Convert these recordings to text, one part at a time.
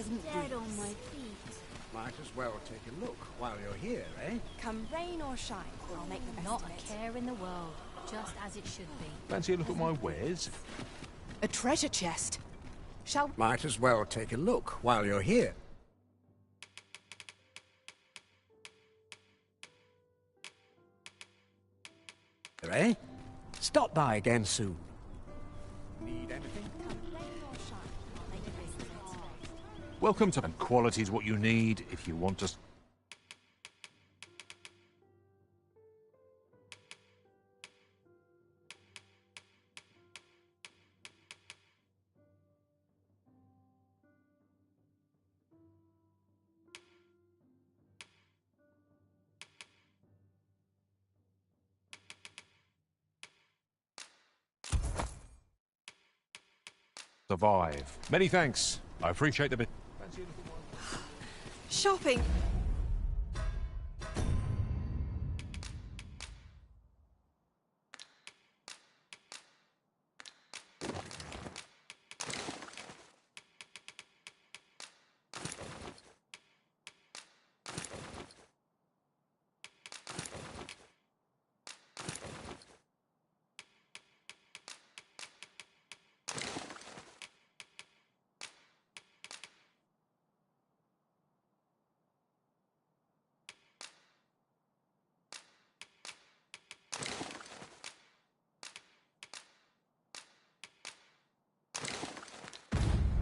doesn't dead breathe. on my feet. Might as well take a look while you're here, eh? Come rain or shine, I'll make the best Not of a it. care in the world. Just as it should be. Fancy a look at my wares? A treasure chest. Shall Might as well take a look while you're here. Eh? Stop by again soon. Need anything? come rain or shine, I'll make the best of it. Welcome to... And quality's what you need if you want to... survive. Many thanks. I appreciate the bit. Shopping.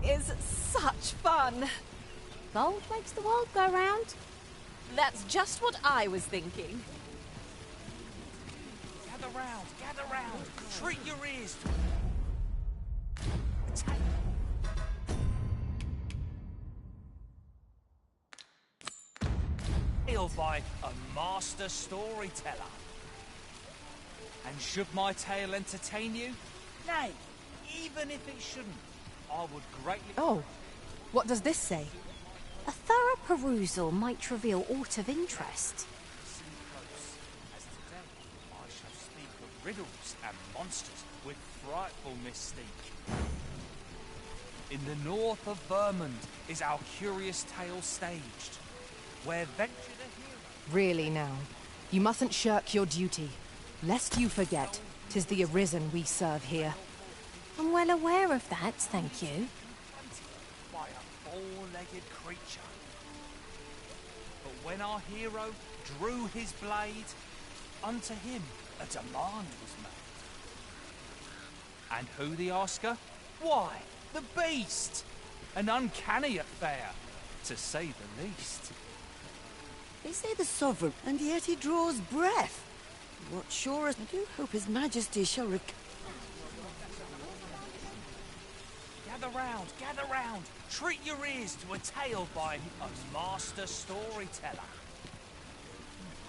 Is such fun. Gold makes the world go round. That's just what I was thinking. Gather round, treat your ears. Tale by a master storyteller. And should my tale entertain you? Nay, even if it shouldn't, I would greatly... Oh, what does this say? A thorough perusal might reveal aught of interest. Listen close, as today I shall speak of riddles and monsters with frightful mystique. In the north of Vermund is our curious tale staged, where venture the hero... Really now, you mustn't shirk your duty, lest you forget 'tis the Arisen we serve here. I'm well aware of that, thank you. by a four-legged creature. But when our hero drew his blade, unto him a demand was made. And who the asker? Why, the beast! An uncanny affair, to say the least. They say the sovereign, and yet he draws breath. What sure is... I do hope his majesty shall Gather round, treat your ears to a tale by a master storyteller.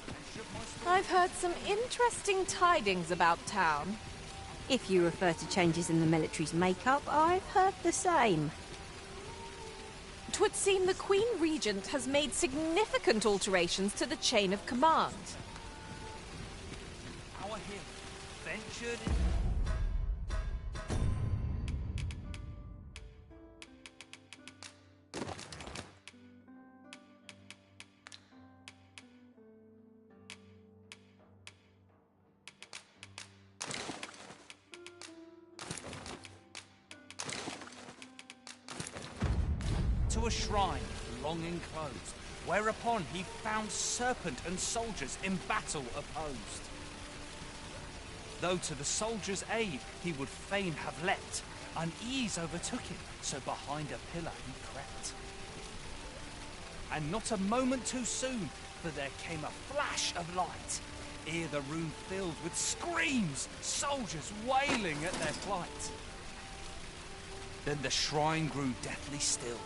And should my story... I've heard some interesting tidings about town. If you refer to changes in the military's makeup, I've heard the same. 'Twould seem the Queen Regent has made significant alterations to the chain of command. Our hero ventured... to a shrine long enclosed, whereupon he found serpent and soldiers in battle opposed. Though to the soldiers' aid he would fain have leapt, unease overtook him, so behind a pillar he crept. And not a moment too soon, for there came a flash of light, ere the room filled with screams, soldiers wailing at their plight. Then the shrine grew deathly still,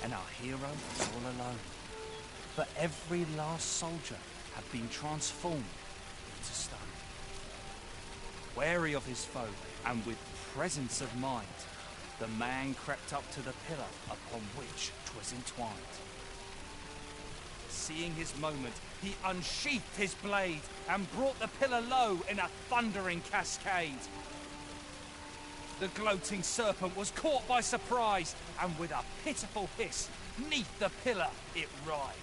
and our hero was all alone. For every last soldier had been transformed into stone. Wary of his foe, and with presence of mind, the man crept up to the pillar upon which 'twas entwined. Seeing his moment, he unsheathed his blade, and brought the pillar low in a thundering cascade. The gloating serpent was caught by surprise, and with a pitiful hiss, 'neath the pillar it writhed.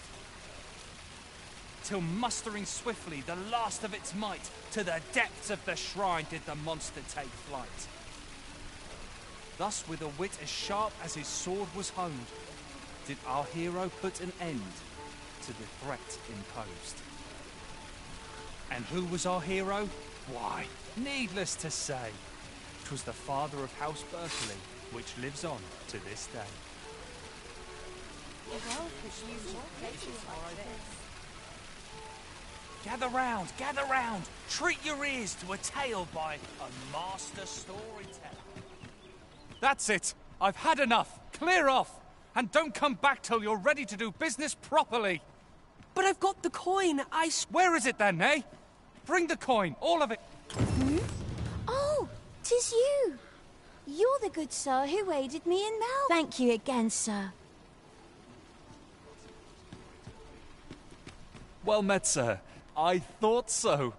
Till mustering swiftly the last of its might, to the depths of the shrine did the monster take flight. Thus, with a wit as sharp as his sword was honed, did our hero put an end to the threat imposed. And who was our hero? Why, needless to say, 'twas the father of House Berkeley, which lives on to this day. Gather round, treat your ears to a tale by a master storyteller. That's it, I've had enough, clear off, and don't come back till you're ready to do business properly. But I've got the coin, Where is it then, eh? Bring the coin, all of it. Oh, 'tis you. You're the good sir who aided me in Mal. Thank you again, sir. Well met, sir. I thought so.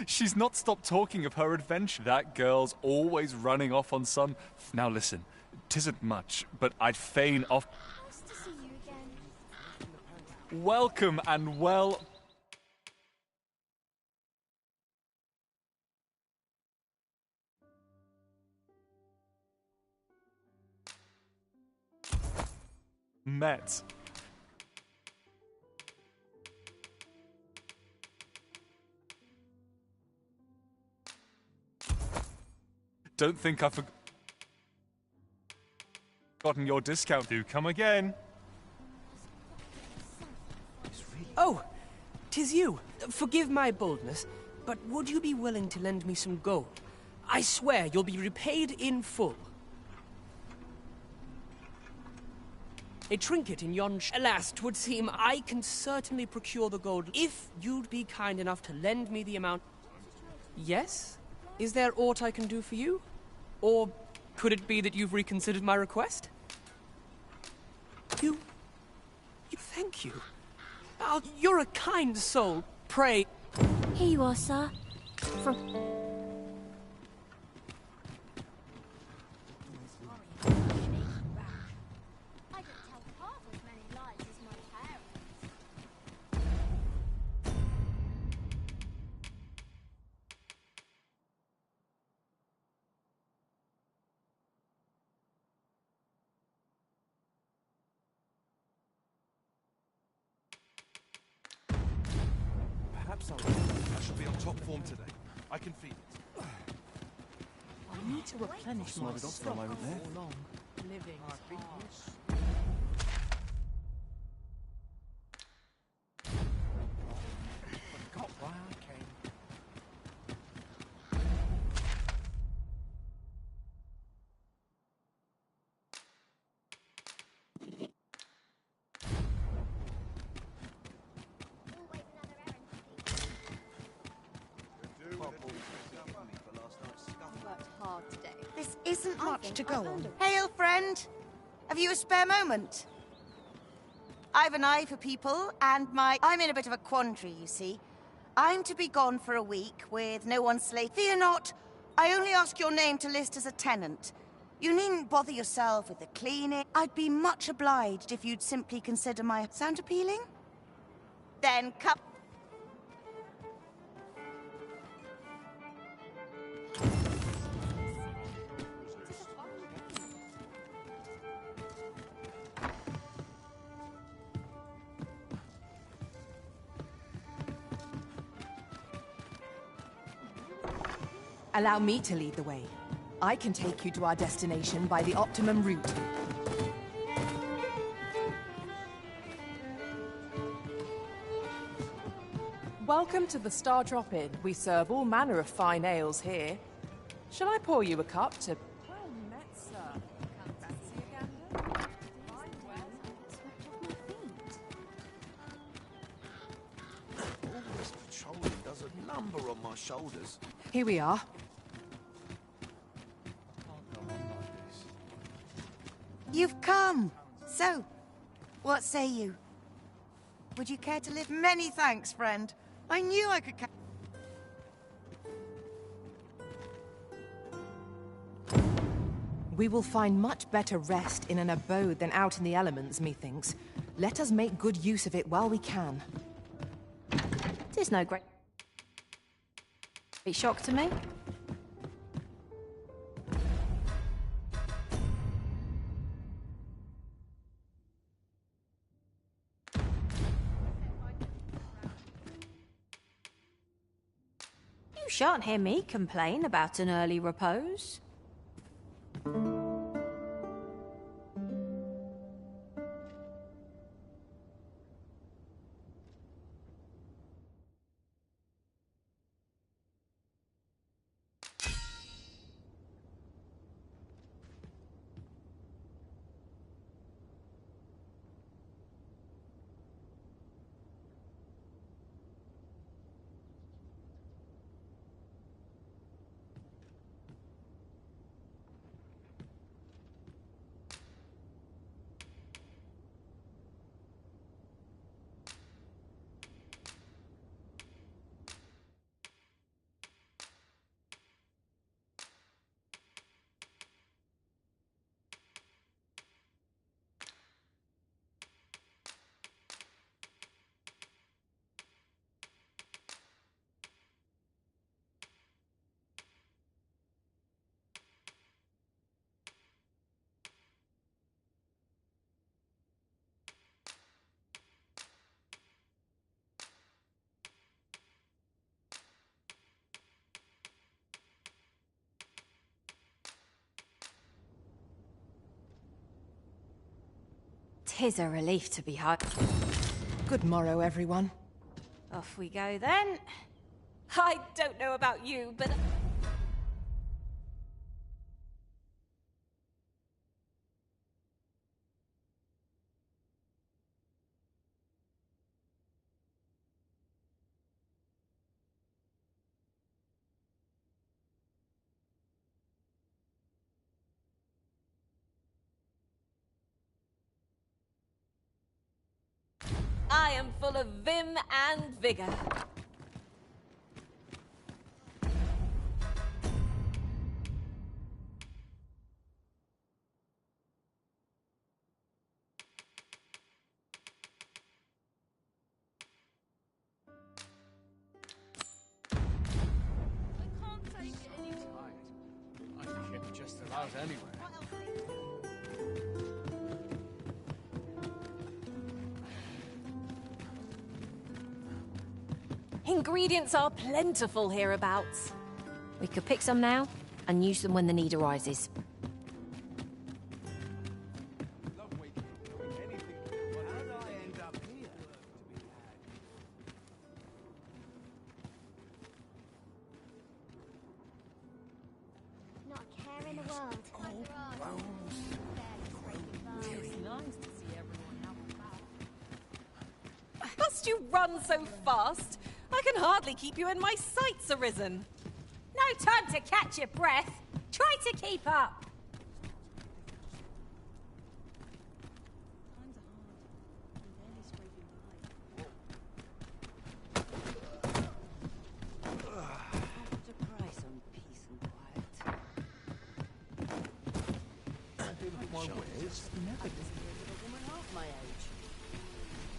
She's not stopped talking of her adventure. That girl's always running off on some... Now listen, 'tisn't much, but I'd fain off... Nice to see you again. Welcome and well... met. Don't think I've forgotten your discount. Do come again. Oh, 'tis you. Forgive my boldness, but would you be willing to lend me some gold? I swear you'll be repaid in full. A trinket in yon... Alas, 'twould seem I can certainly procure the gold if you'd be kind enough to lend me the amount... Yes? Is there aught I can do for you? Or could it be that you've reconsidered my request? You thank you. Oh, you're a kind soul. Pray... Here you are, sir. From... I don't tell half as many lies as my parents. Perhaps I shall be on top form today. I can feel it. I need to replenish my stock moment there. before long. Living hard. Forgot why I came. Always another errand to worked hard today. This isn't I much think to I go found on. a- Hail, friend. Have you a spare moment? I've an eye for people, and I'm in a bit of a quandary, you see. I'm to be gone for a week with no one slave. Fear not. I only ask your name to list as a tenant. You needn't bother yourself with the cleaning. I'd be much obliged if you'd simply consider my... Sound appealing? Then come... Allow me to lead the way. I can take you to our destination by the optimum route. Welcome to the Star Drop Inn. We serve all manner of fine ales here. Shall I pour you a cup to... Well met, sir. Fancy a gander? All this patrolling does a number on my shoulders. Here we are. You've come. So, what say you? Would you care to live? Many thanks, friend. I knew I could... We will find much better rest in an abode than out in the elements, methinks. Let us make good use of it while we can. Tis no great shock to me. You shan't hear me complain about an early repose. Tis a relief to be home. Good morrow, everyone. Off we go then. I don't know about you, but... I am full of vim and vigor. I can get just about anywhere. Ingredients are plentiful hereabouts. We could pick some now and use them when the need arises. Not a care in the world. Must you run so fast? I can hardly keep you in my sights, Arisen. No time to catch your breath. Try to keep up.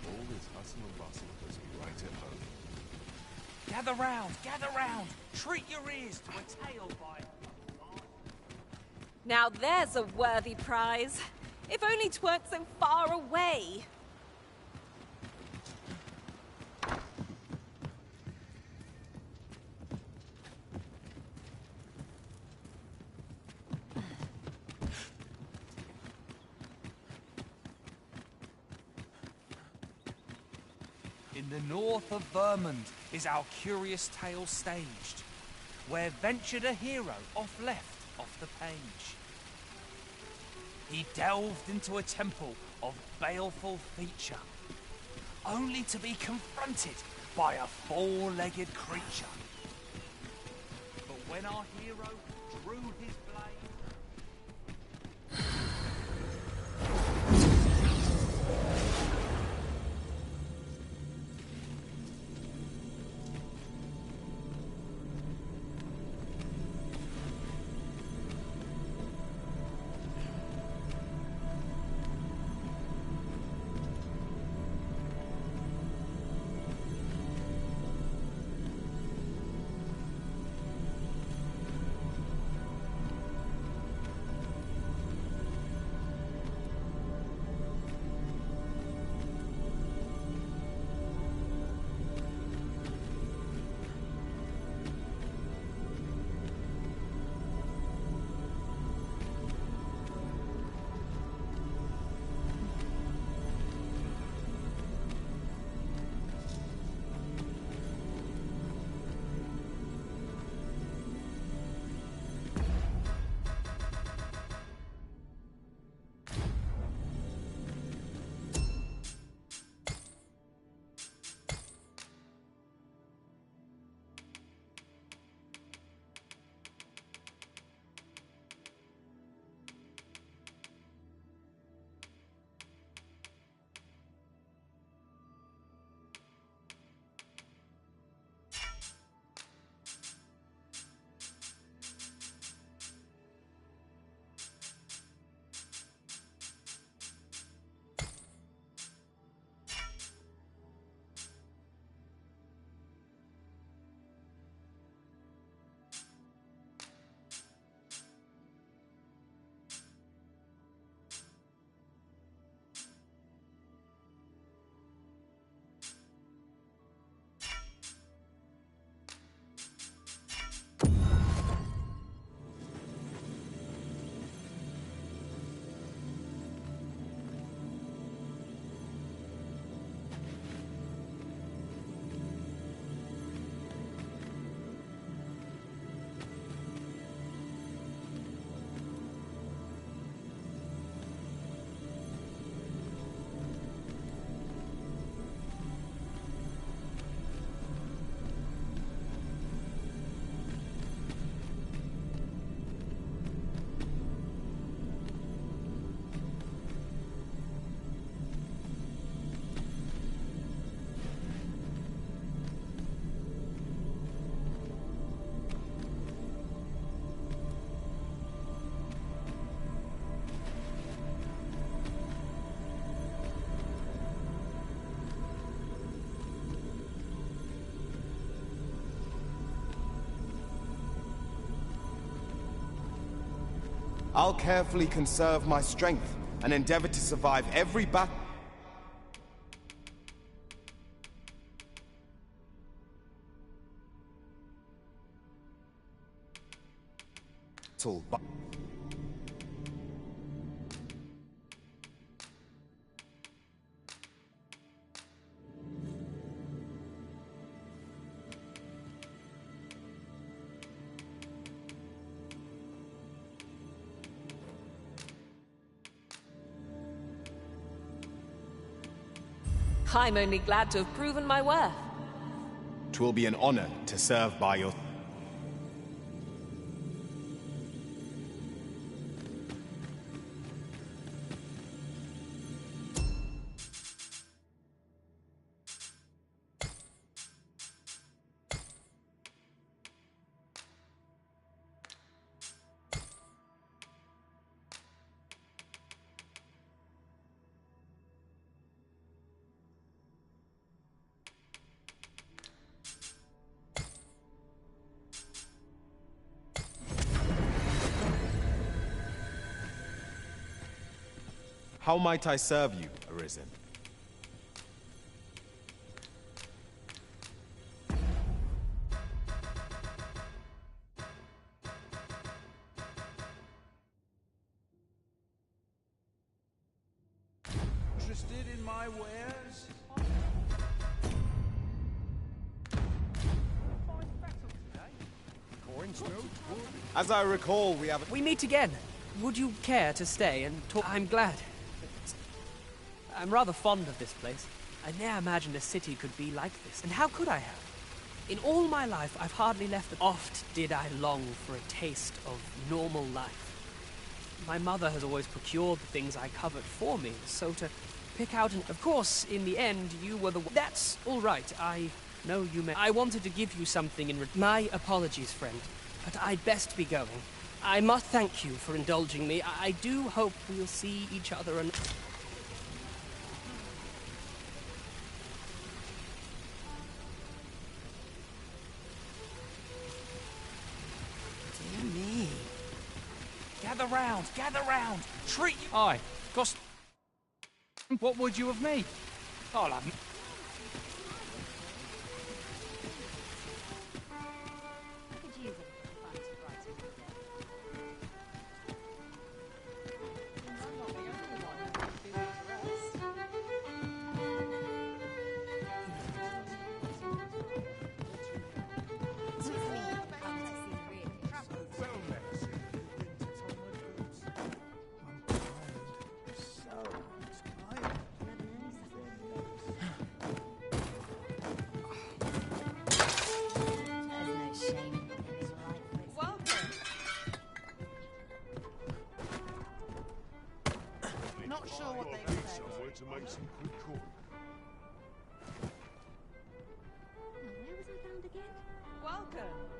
All this hustle and bustle does me right at home. Gather round! Treat your ears to a tale by... Now there's a worthy prize. If only 'tweren't so far away. In the north of Vermund is our curious tale staged, where ventured a hero off the page. He delved into a temple of baleful feature, only to be confronted by a four-legged creature. But when our hero drew his blade... I'll carefully conserve my strength and endeavor to survive every battle. I'm only glad to have proven my worth. 'Twill be an honor to serve by your... How might I serve you, Arisen? Interested in my wares? As I recall, we have... We meet again. Would you care to stay and talk? I'm glad. I'm rather fond of this place. I ne'er imagined a city could be like this. And how could I have? In all my life, I've hardly left the... Oft did I long for a taste of normal life. My mother has always procured the things I covet for me, so to pick out and... Of course, in the end, you were the... That's all right. I know you may... I wanted to give you something in... My apologies, friend, but I'd best be going. I must thank you for indulging me. I do hope we'll see each other and... Gather round! Treat you... Aye, cost... What would you of me? I'll have...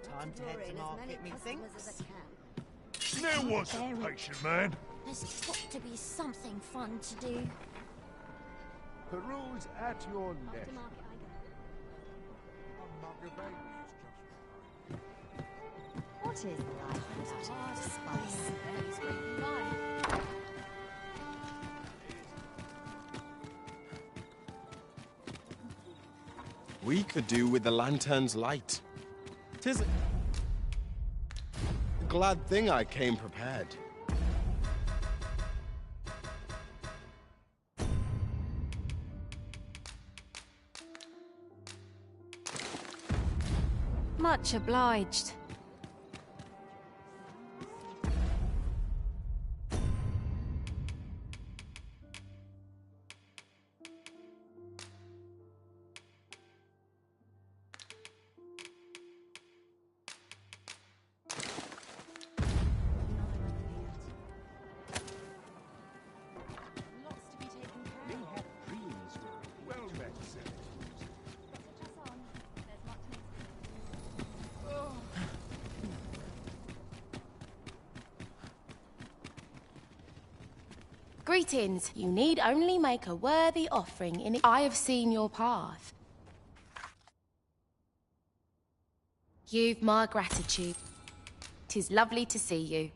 Time to head to market, methinks. Now what's a patient man? There's got to be something fun to do. Peruse at your leisure. What is life without its spice? We could do with the lantern's light. 'Tis a glad thing I came prepared. Much obliged. Greetings. You need only make a worthy offering in it. I have seen your path. You've my gratitude. 'Tis lovely to see you.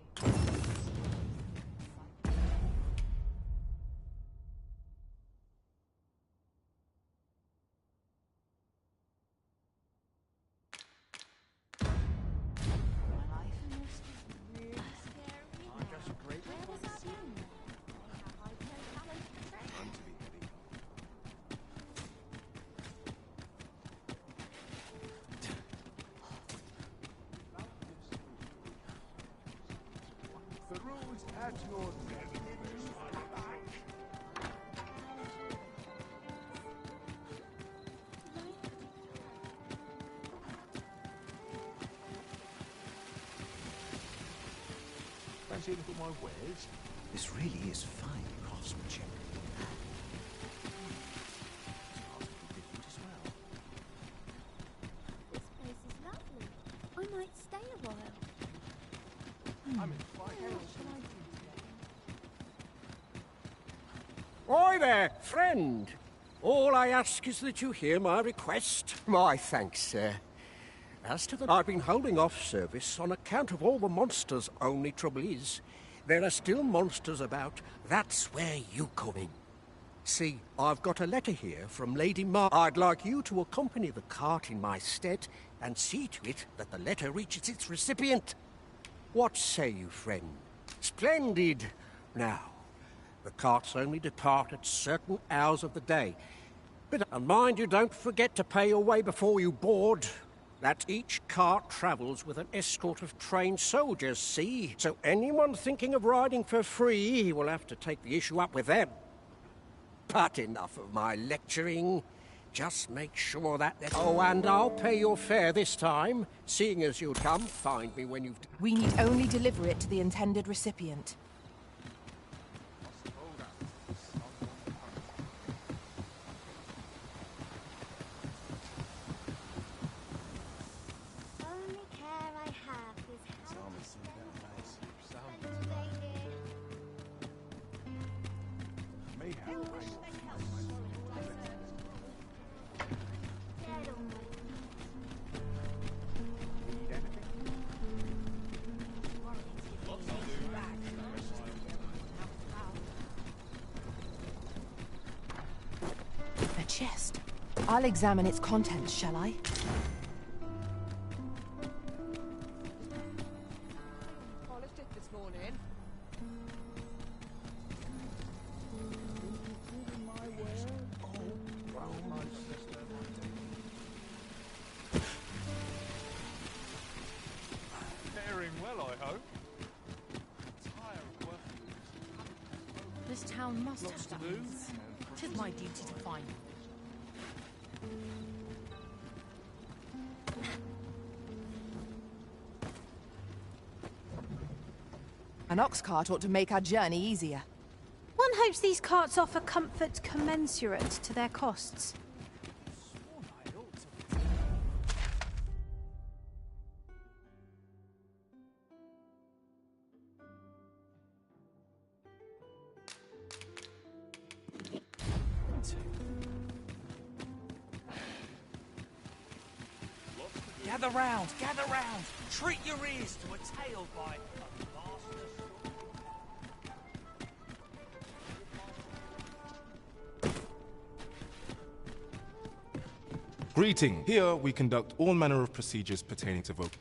At your Fancy a look at my wares? This really is fine craftsmanship. This place is lovely. I might stay a while. I'm in fine. Oi there, friend. All I ask is that you hear my request. My thanks, sir. As to the... I've been holding off service on account of all the monsters. Only trouble is, there are still monsters about. That's where you come in. See, I've got a letter here from Lady Mar... I'd like you to accompany the cart in my stead and see to it that the letter reaches its recipient. What say you, friend? Splendid. Now, the carts only depart at certain hours of the day. And mind you, don't forget to pay your way before you board. That each cart travels with an escort of trained soldiers, see? So anyone thinking of riding for free will have to take the issue up with them. But enough of my lecturing. Just make sure that... Oh, and I'll pay your fare this time, seeing as you'll come find me when you've... We need only deliver it to the intended recipient. Only care I have is how May have A chest. I'll examine its contents, shall I? Polished it this morning. Faring well, I hope. This town must have diamonds. 'Tis my duty to find them. An ox cart ought to make our journey easier. One hopes these carts offer comfort commensurate to their costs. Gather round, gather round. Treat your ears to a tale by a master. Greeting. Here we conduct all manner of procedures pertaining to vote.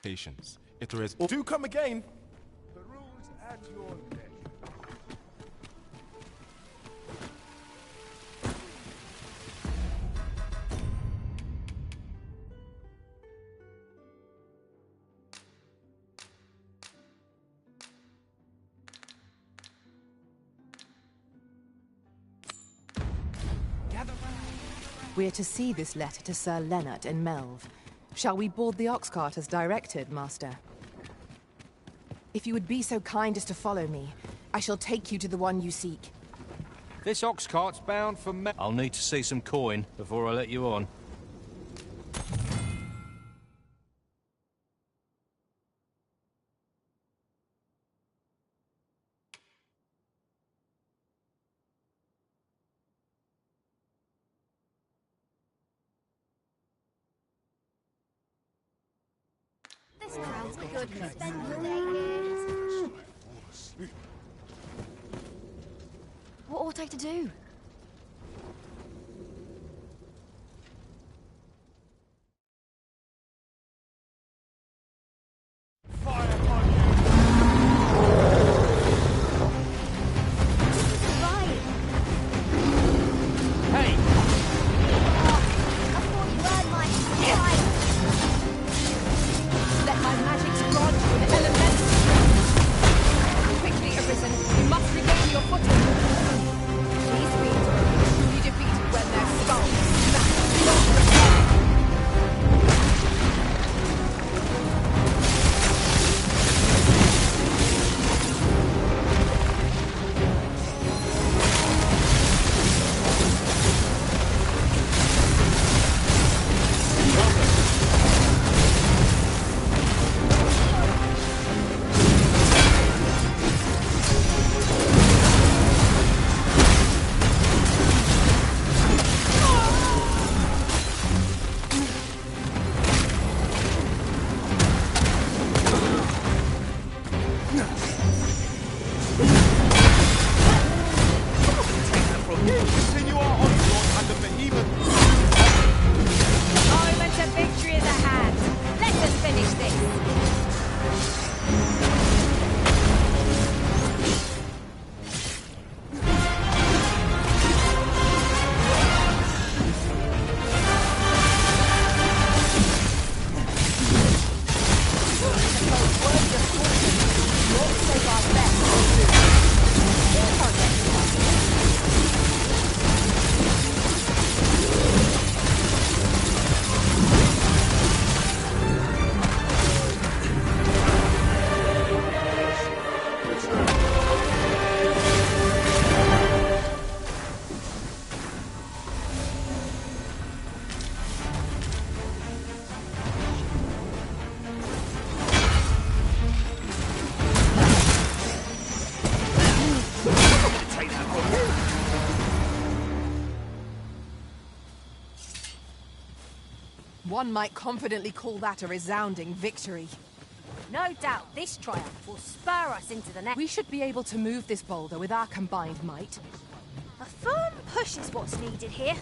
expectations. It is... Do come again! The rules at your neck. We're to see this letter to Sir Leonard and Melv. Shall we board the ox cart as directed, Master? If you would be so kind as to follow me, I shall take you to the one you seek. This ox cart's bound for me. I'll need to see some coin before I let you on. This crowd's good for spending the day here. What ought I to do? One might confidently call that a resounding victory. No doubt this triumph will spur us into the next. We should be able to move this boulder with our combined might. A firm push is what's needed here.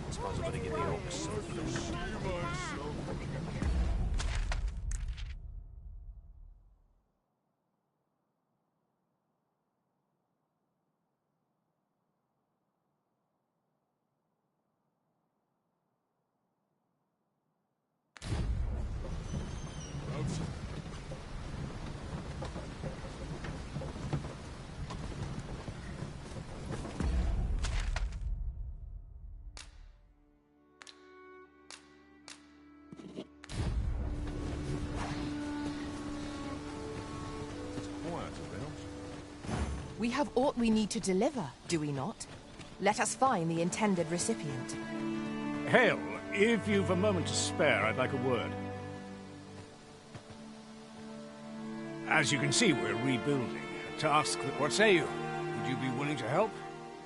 I suppose I better get the ox. We have aught we need to deliver, do we not? Let us find the intended recipient. Hail, if you've a moment to spare, I'd like a word. As you can see, we're rebuilding. A task that... What say you? Would you be willing to help?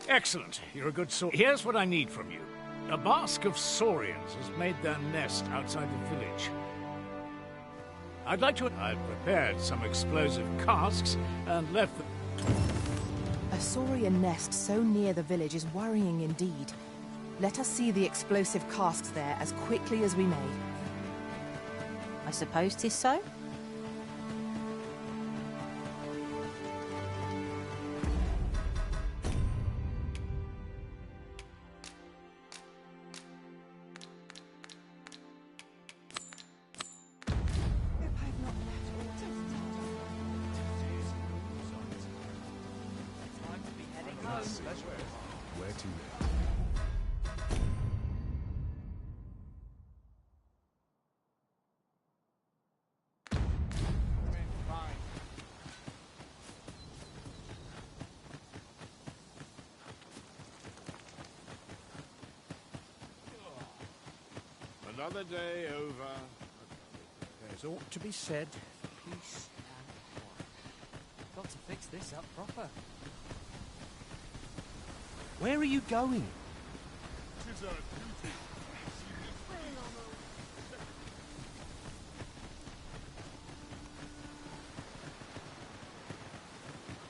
Excellent. You're a good sort. Here's what I need from you. A basque of saurians has made their nest outside the village. I'd like to... I've prepared some explosive casks and left them... A saurian nest so near the village is worrying indeed. Let us see the explosive casks there as quickly as we may. I suppose 'tis so. Where to now? Another day over. There's aught to be said. Peace and quiet. Got to fix this up proper. Where are you going?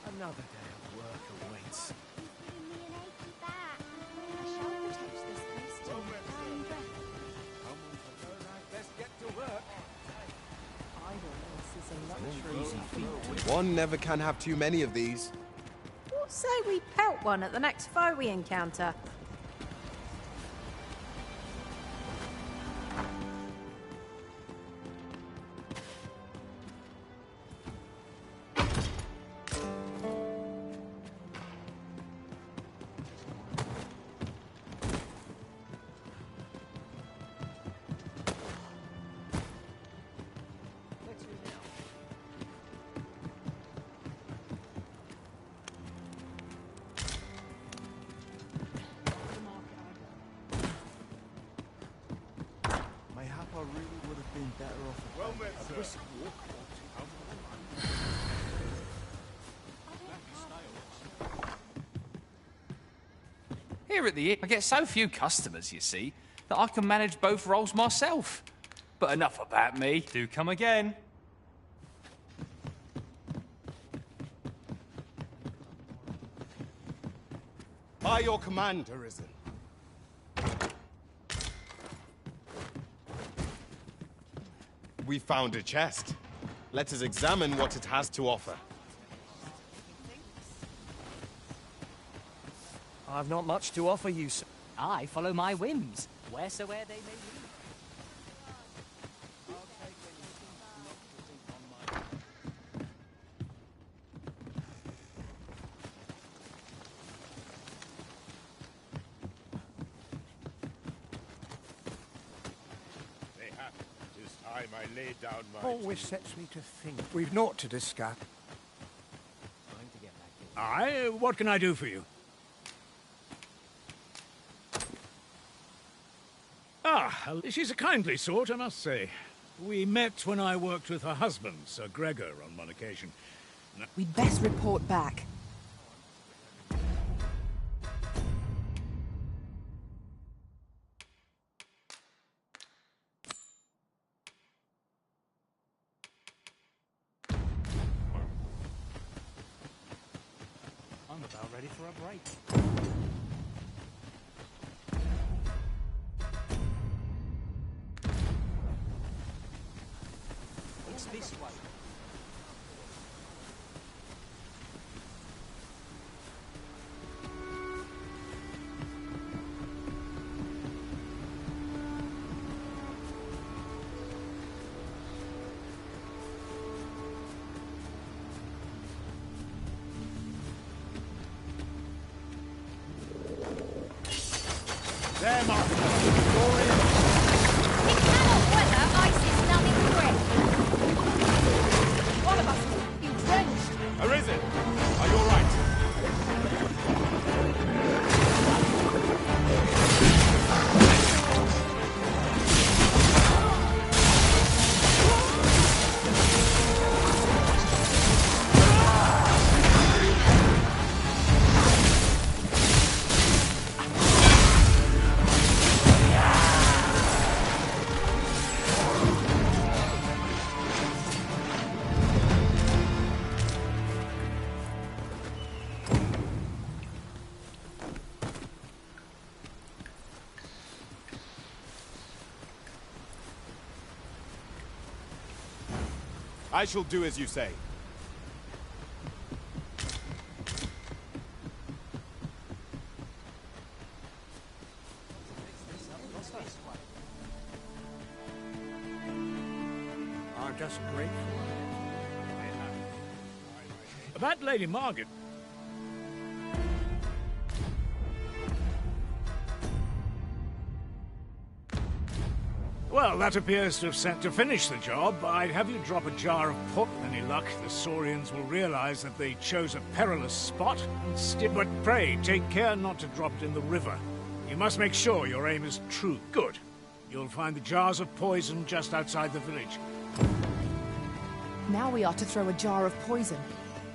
Another day of work awaits. Let's get to work. Idleness is a luxury. One never can have too many of these. What say we pelt one at the next foe we encounter? Mayhap I really would have been better off. Well met, sir. Here at the inn, I get so few customers, you see, that I can manage both roles myself. But enough about me. Do come again. By your command, Arisen. We found a chest. Let us examine what it has to offer. I've not much to offer you, sir. I follow my whims, wheresoever they may lead. Mayhap 'tis time I laid down my... Always sets me to think. We've naught to discuss. Aye, what can I do for you? Ah, she's a kindly sort, I must say. We met when I worked with her husband, Sir Gregor, on one occasion. We'd best report back. I'm about ready for a break. It's this way. There, Master. We cannot weather ice's numbing grip. One of us will be drenched. Arisen, are you all right? I shall do as you say. Are just grateful. That Lady Margaret. Well, that appears to have sent to finish the job. I'd have you drop a jar of port. Any luck, the Saurians will realize that they chose a perilous spot. But pray, take care not to drop it in the river. You must make sure your aim is true. Good. You'll find the jars of poison just outside the village. Now we are to throw a jar of poison.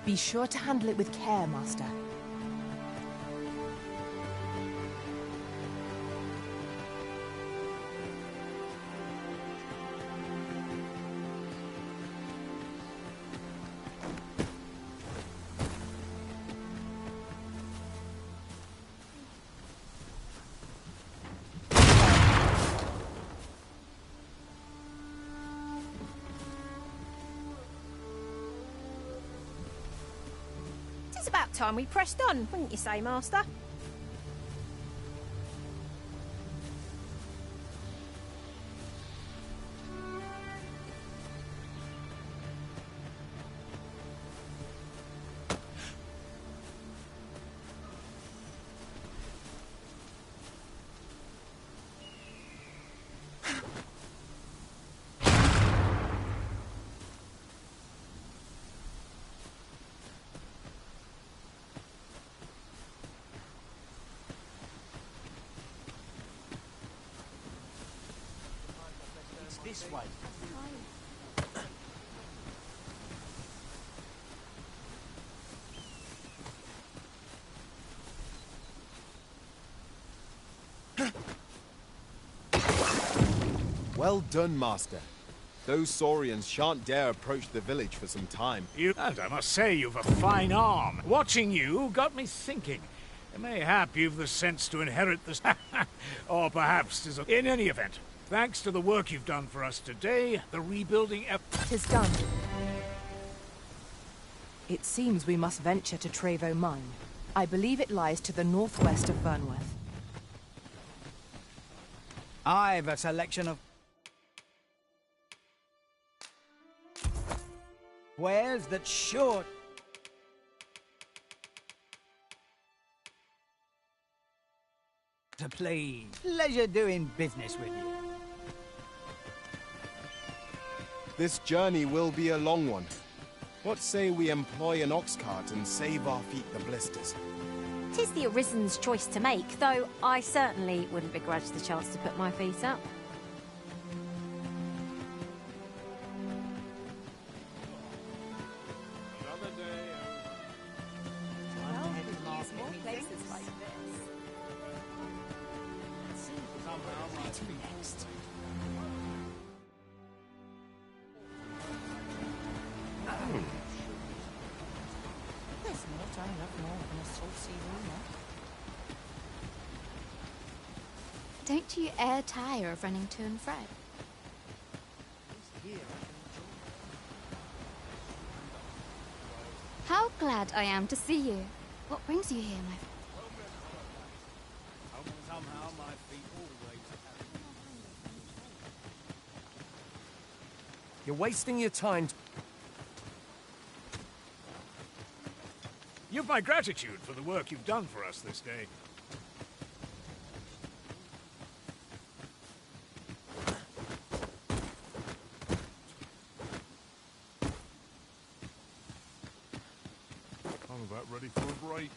Be sure to handle it with care, Master. It's about time we pressed on, wouldn't you say, Master? This way. Well done, Master. Those Saurians shan't dare approach the village for some time. And I must say, you've a fine arm. Watching you got me thinking. Mayhap you've the sense to inherit this. Or perhaps 'tis in any event. Thanks to the work you've done for us today, the rebuilding effort... 'Tis done. It seems we must venture to Trevo Mine. I believe it lies to the northwest of Vernworth. I've a selection of wares that's sure to please. Pleasure doing business with you. This journey will be a long one. What say we employ an ox cart and save our feet the blisters? 'Tis the Arisen's choice to make, though I certainly wouldn't begrudge the chance to put my feet up. Don't you e'er tire of running to and fro? How glad I am to see you. What brings you here, my friend? You're wasting your time. You've my gratitude for the work you've done for us this day. I'm about ready for a break.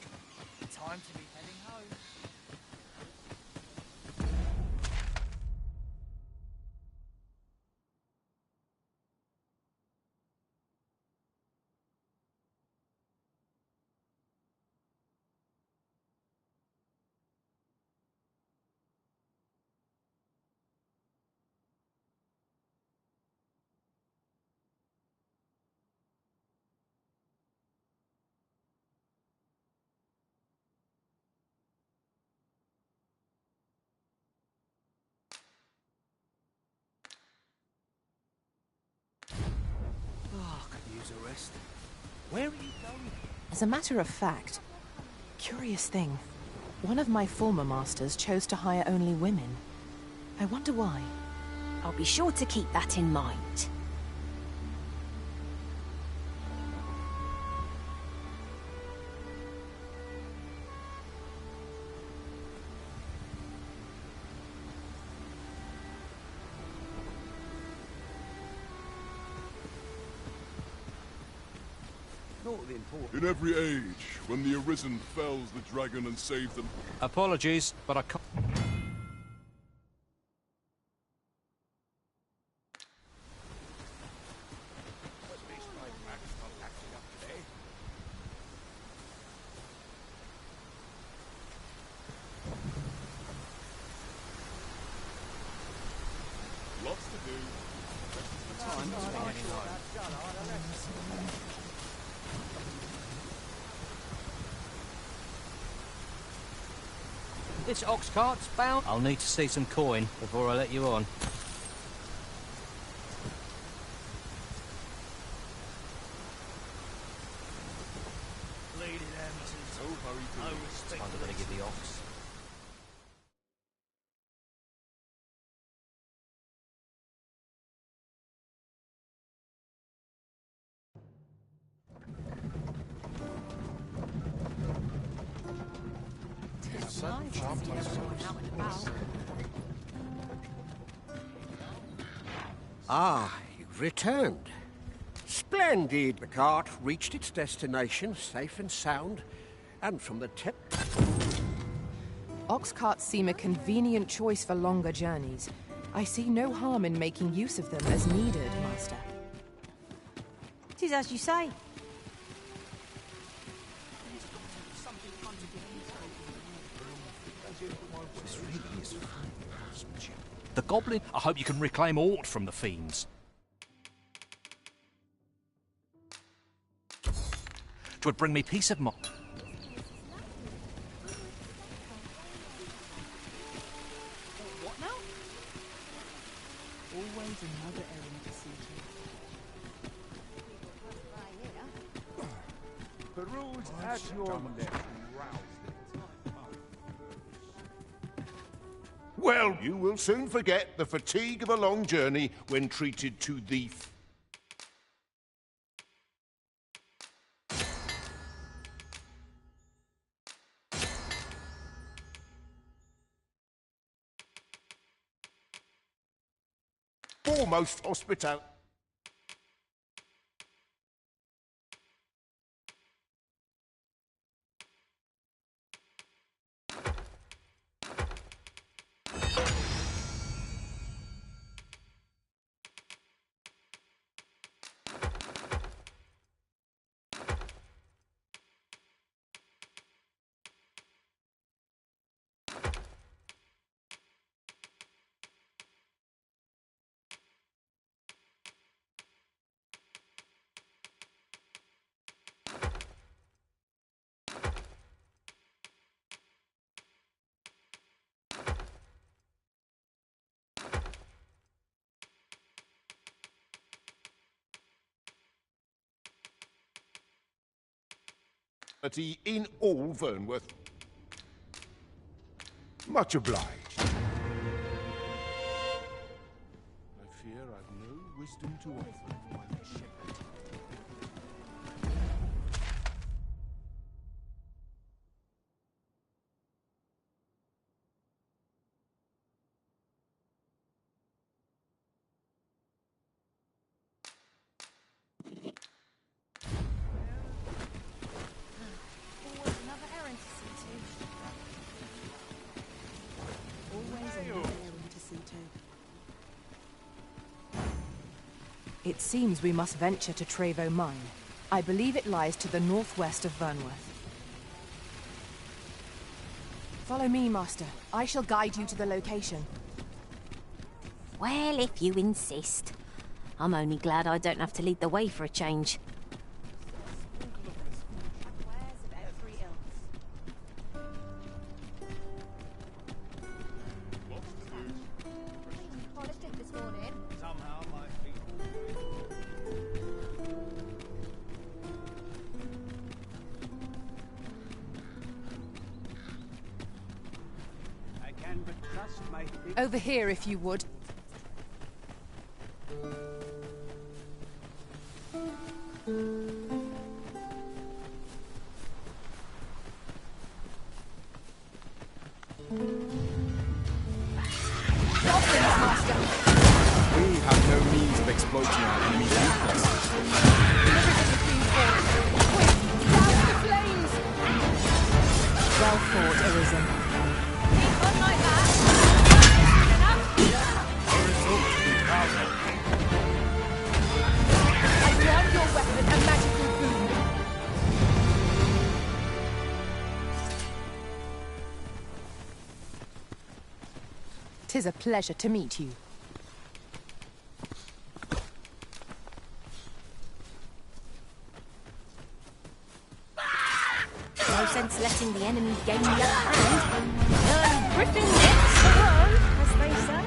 Time to be heading home. rest. Where are you going? As a matter of fact, curious thing. One of my former masters chose to hire only women. I wonder why. I'll be sure to keep that in mind. In every age, when the Arisen fells the dragon and saves them... Apologies, but I can't... Lots to do. This ox cart's bound. I'll need to see some coin before I let you on. Lady Dances. No hurry to I leave. respect I'm going to give the ox. Ah, you've returned. Splendid! The cart reached its destination, safe and sound, and from the tip... Ox carts seem a convenient choice for longer journeys. I see no harm in making use of them as needed, Master. 'Tis as you say. This really is fun, horsemanship. The goblin, I hope you can reclaim aught from the fiends. Twould bring me peace of mind. What now? Always another errand to see to. Peruse at your left. Well, you will soon forget the fatigue of a long journey when treated to the... foremost hospitality. In all Vernworth. Much obliged. I fear I've no wisdom to offer while a shepherd. Always another errand to see to. Always another errand to see to. It seems we must venture to Trevo Mine. I believe it lies to the northwest of Vernworth. Follow me, Master. I shall guide you to the location. Well, if you insist. I'm only glad I don't have to lead the way for a change. can but trust my thick... Over here, if you would. We have no means of exploiting our enemy's weakness. Well fought, Arisen. Keep on like that. I grant your weapon a magical boon. 'Tis a pleasure to meet you. No sense letting the enemy gain the upper hand. Griffin gets the run, as they say.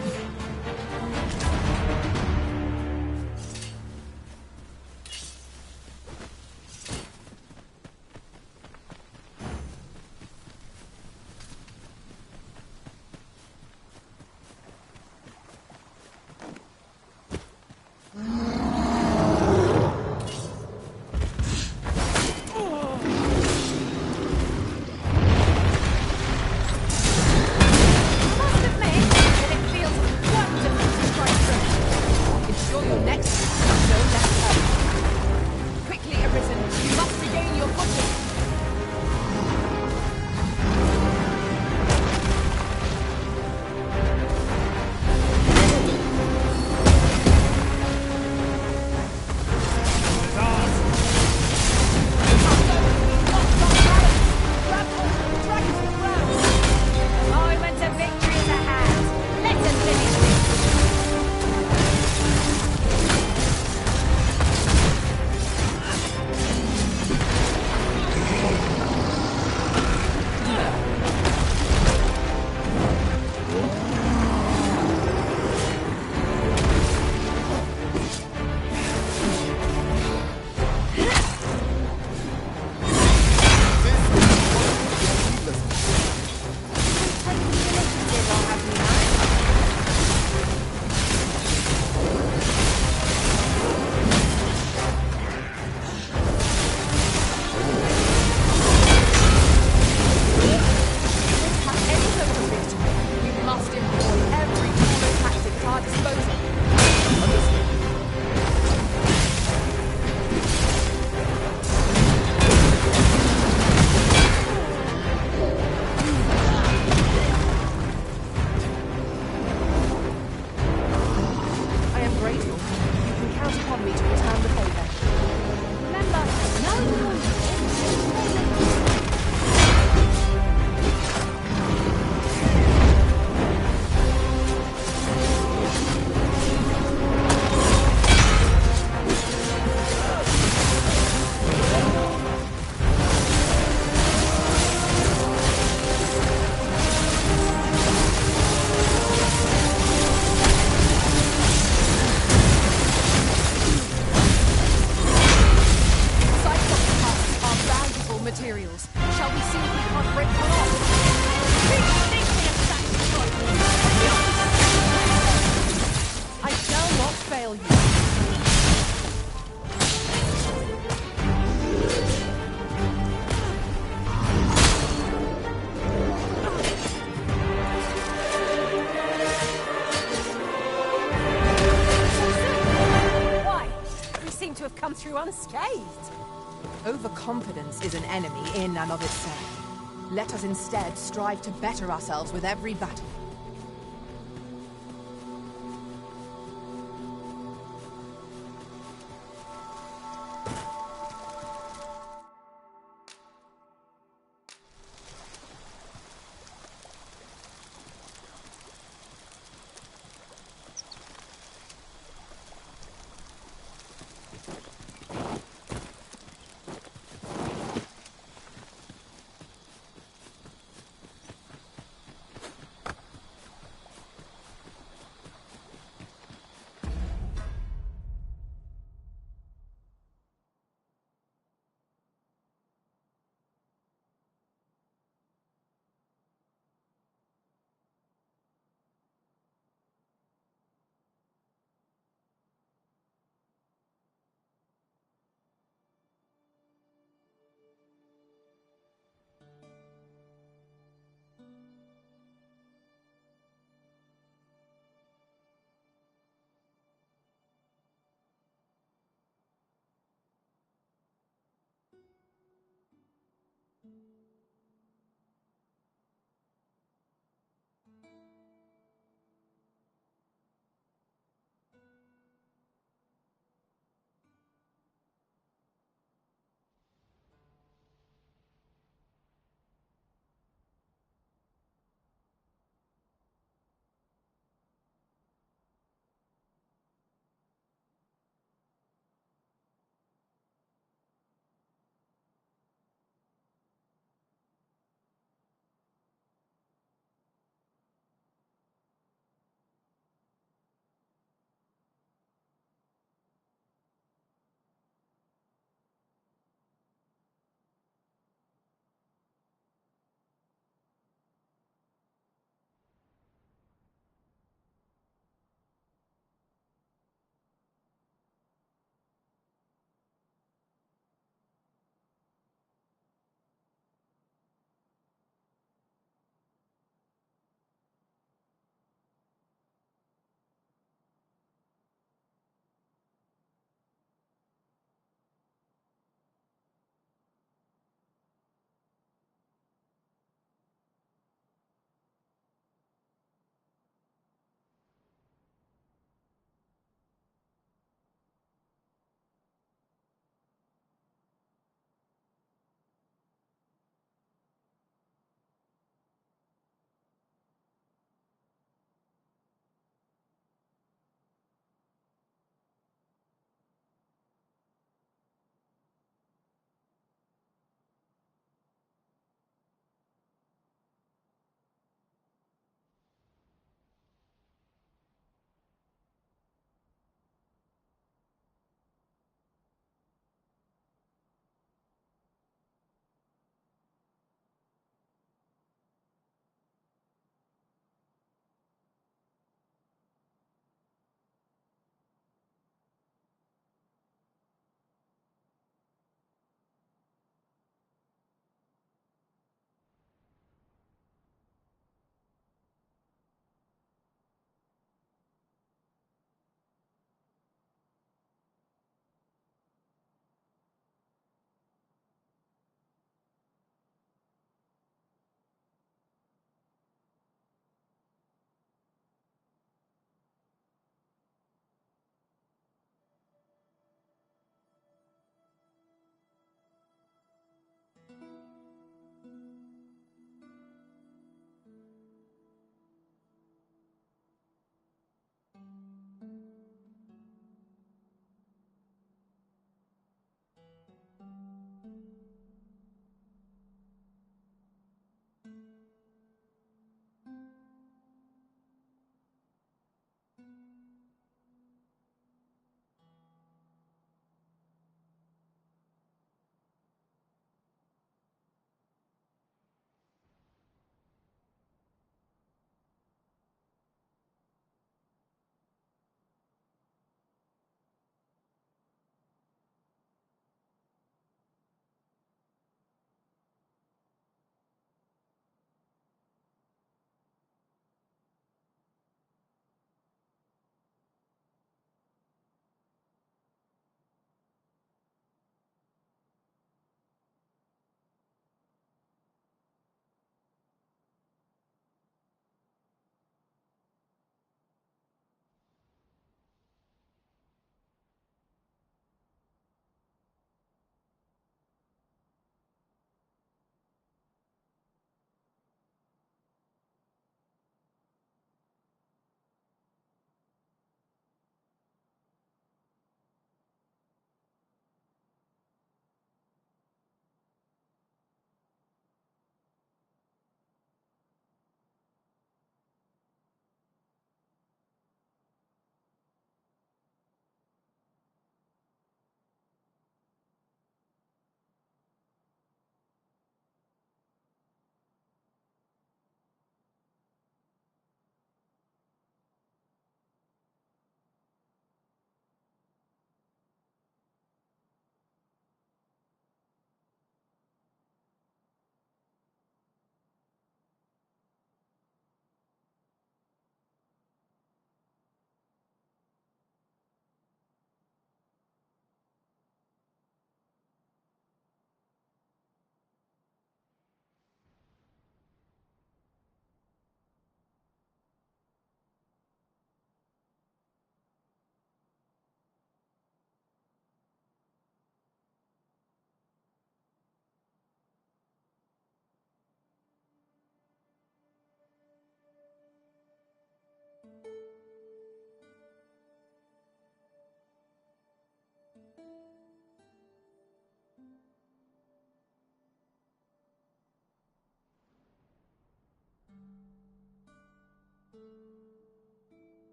come through unscathed. Overconfidence is an enemy in and of itself. Let us instead strive to better ourselves with every battle.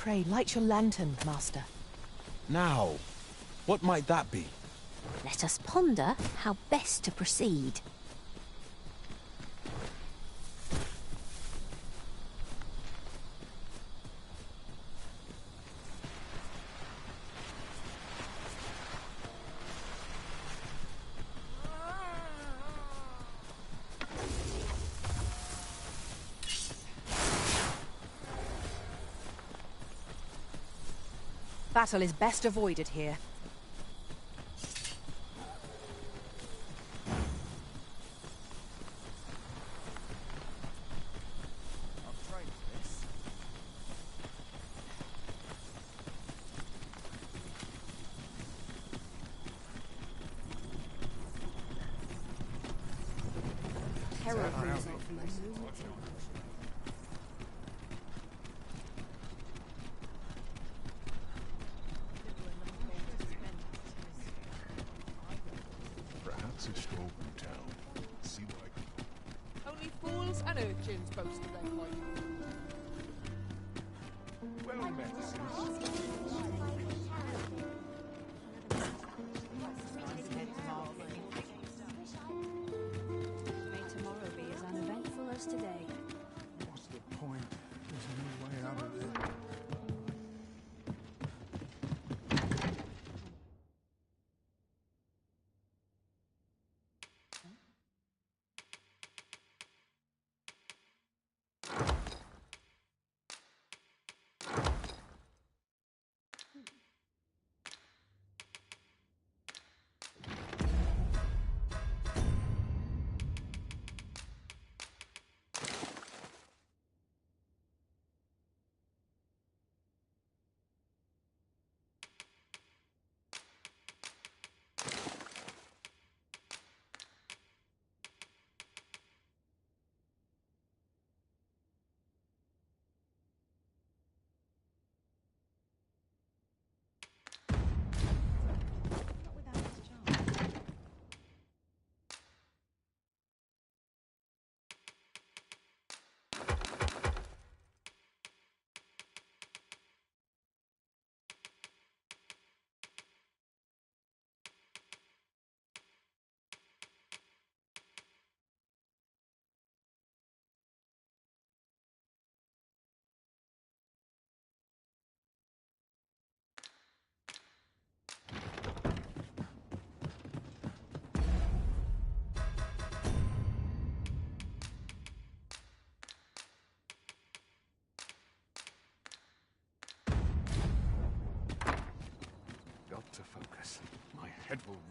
Pray, light your lantern, Master. Now, what might that be? Let us ponder how best to proceed. Battle is best avoided here. Perhaps a stroll through town. See what I can. Only fools and urchins boast of their coin. Well met, May tomorrow be as uneventful as today. What's the point? There's no way out of it.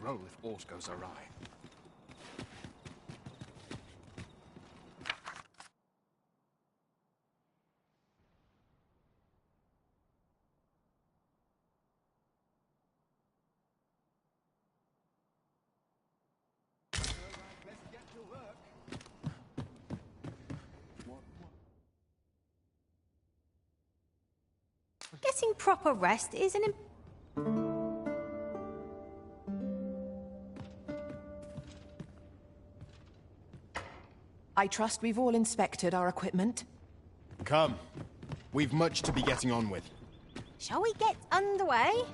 roll if aught goes awry. Getting proper rest is an I trust we've all inspected our equipment. Come. We've much to be getting on with. Shall we get underway?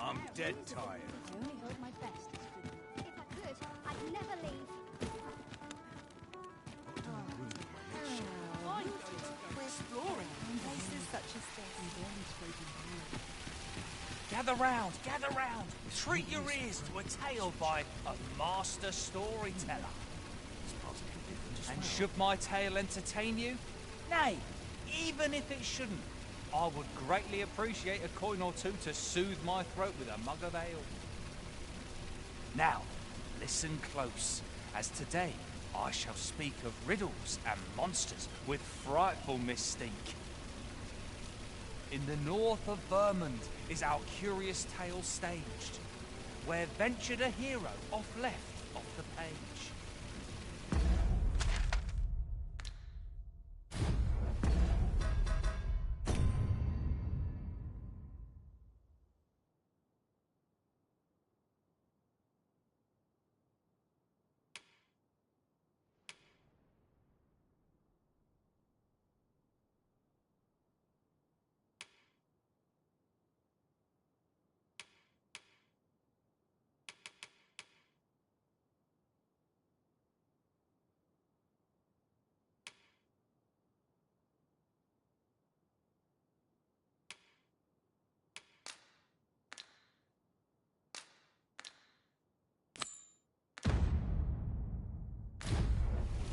I'm dead tired. I only hope my best is good enough. If I could, I'd never leave. We're exploring places such as this. Gather round, gather round. Treat your ears to a tale by a master storyteller. And should my tale entertain you? Nay, even if it shouldn't, I would greatly appreciate a coin or two to soothe my throat with a mug of ale. Now, listen close, as today I shall speak of riddles and monsters with frightful mystique. In the north of Vermund is our curious tale staged, where ventured a hero off left off the page.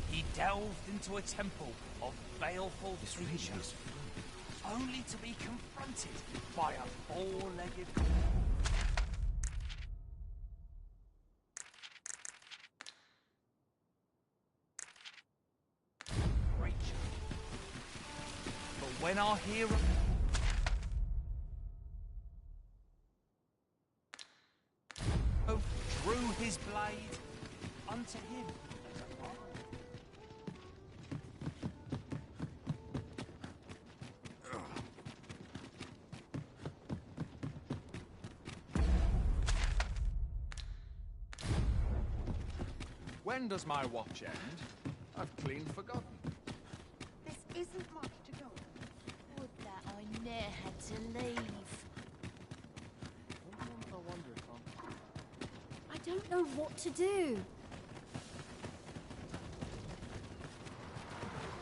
He delved into a temple of baleful creature, only to be confronted by a four-legged creature. But when our hero drew his blade unto him, When does my watch end? I've clean forgotten. This isn't much to go on. Would that I ne'er had to leave. I wonder if I don't know what to do.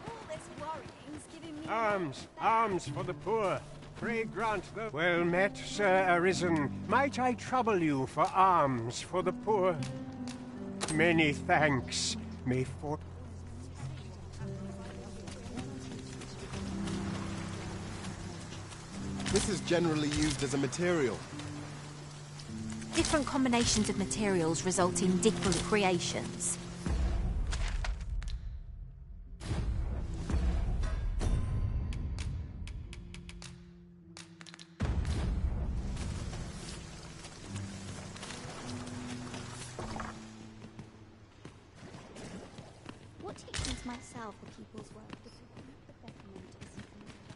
All this worrying's giving me... Arms, arms for the poor. Pray grant the... Well met, Sir Arisen. Might I trouble you for alms for the poor? Many thanks. May for... This is generally used as a material. Different combinations of materials result in different creations. What teachings myself for people's work? The betterment isn't in the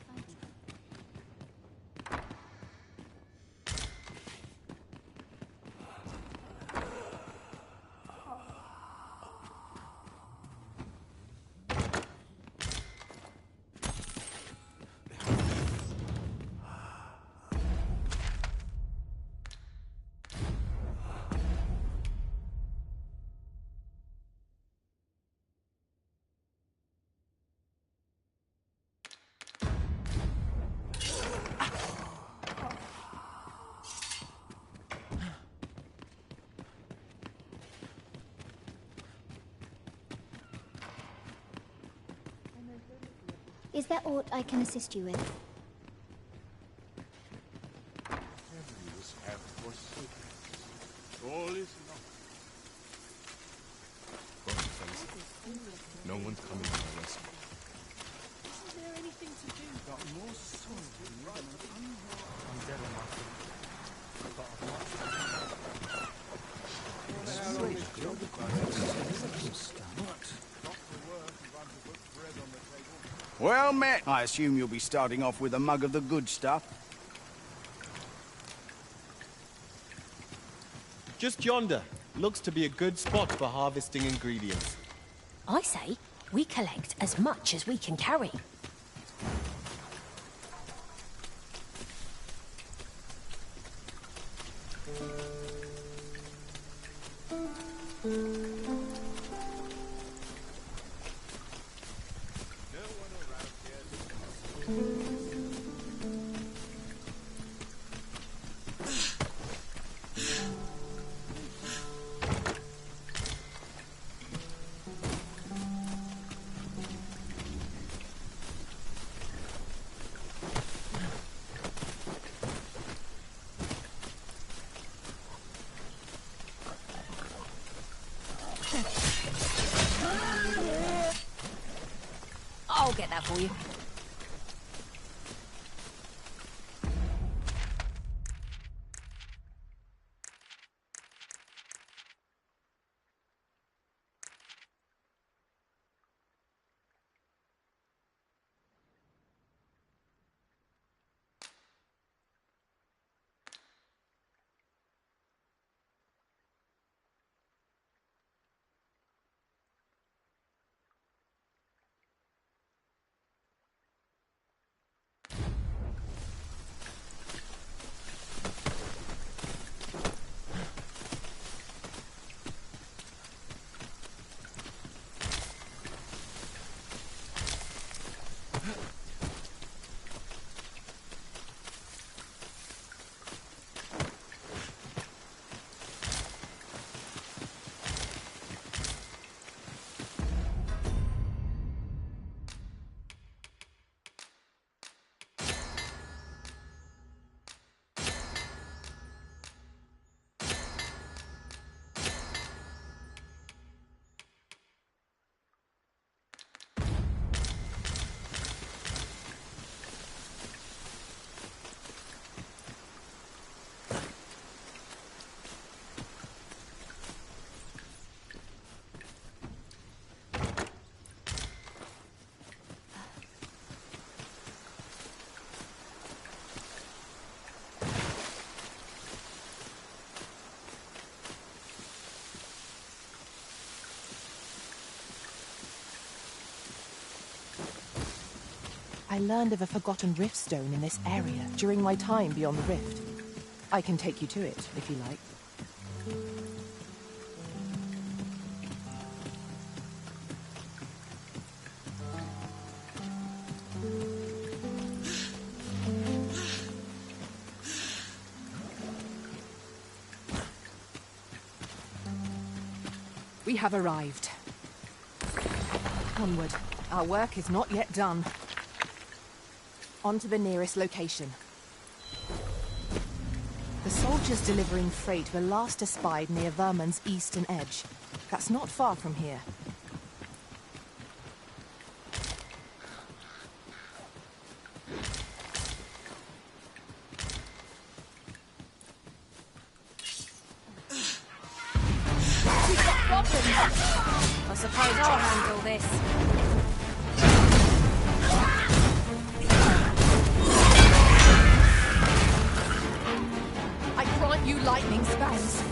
Is there aught I can assist you with? Heavens have forsaken us. All is lost. No one's coming to my rescue. Isn't there anything to do? Got more souls than an Well met. I assume you'll be starting off with a mug of the good stuff. Just yonder. Looks to be a good spot for harvesting ingredients. I say, we collect as much as we can carry. I'll get that for you. I learned of a forgotten rift stone in this area during my time beyond the rift. I can take you to it, if you like. We have arrived. Onward. Our work is not yet done. On to the nearest location. The soldiers delivering freight were last espied near Vermund's eastern edge. That's not far from here. We've got problems. I suppose I'll handle this. You lightning spells.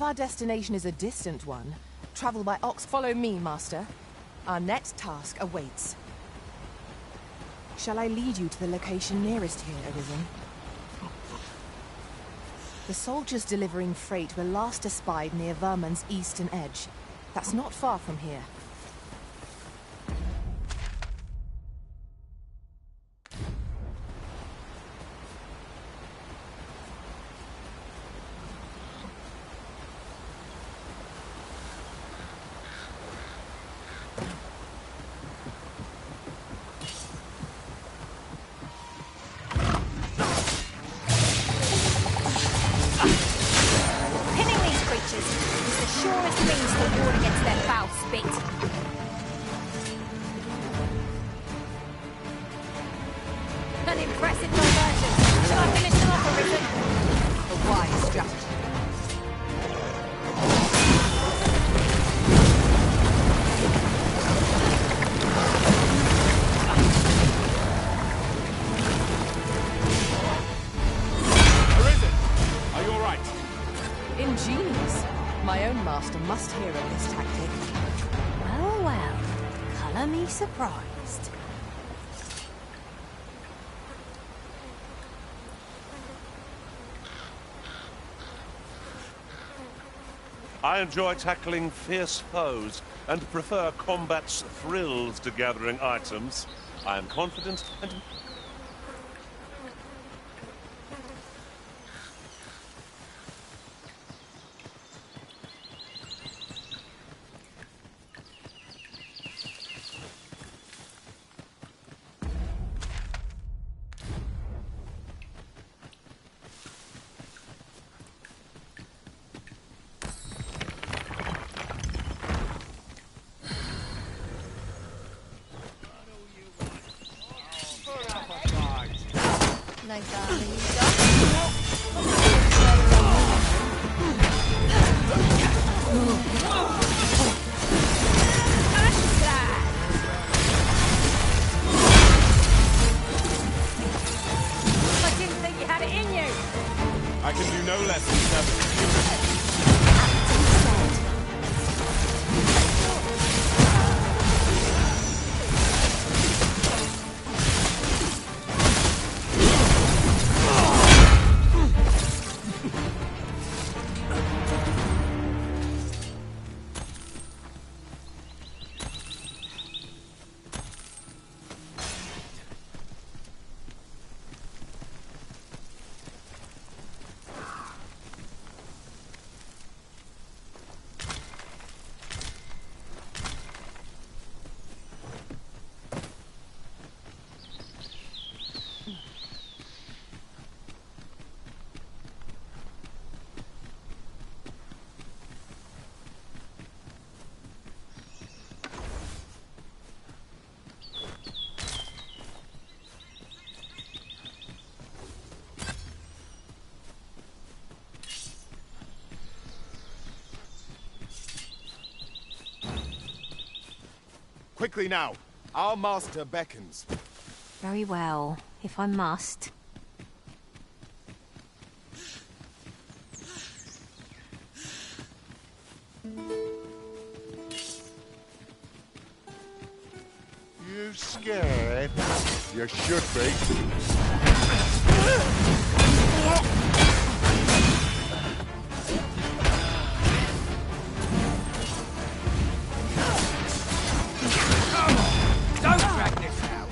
If our destination is a distant one, travel by ox. Follow me, Master. Our next task awaits. Shall I lead you to the location nearest here, Arisen? The soldiers delivering freight were last espied near Vermund's eastern edge. That's not far from here. An impressive diversion. Shall I finish them off, Arisen? A wise strategy. Arisen! Are you alright? Ingenious. My own master must hear of this tactic. Well, well. Colour me surprised. I enjoy tackling fierce foes and prefer combat's thrills to gathering items. I am confident and... No, darling, you I didn't think you had it in you. I can do no less than seven. Quickly now. Our master beckons. Very well, if I must. You scared? You should be. Don't drag this out.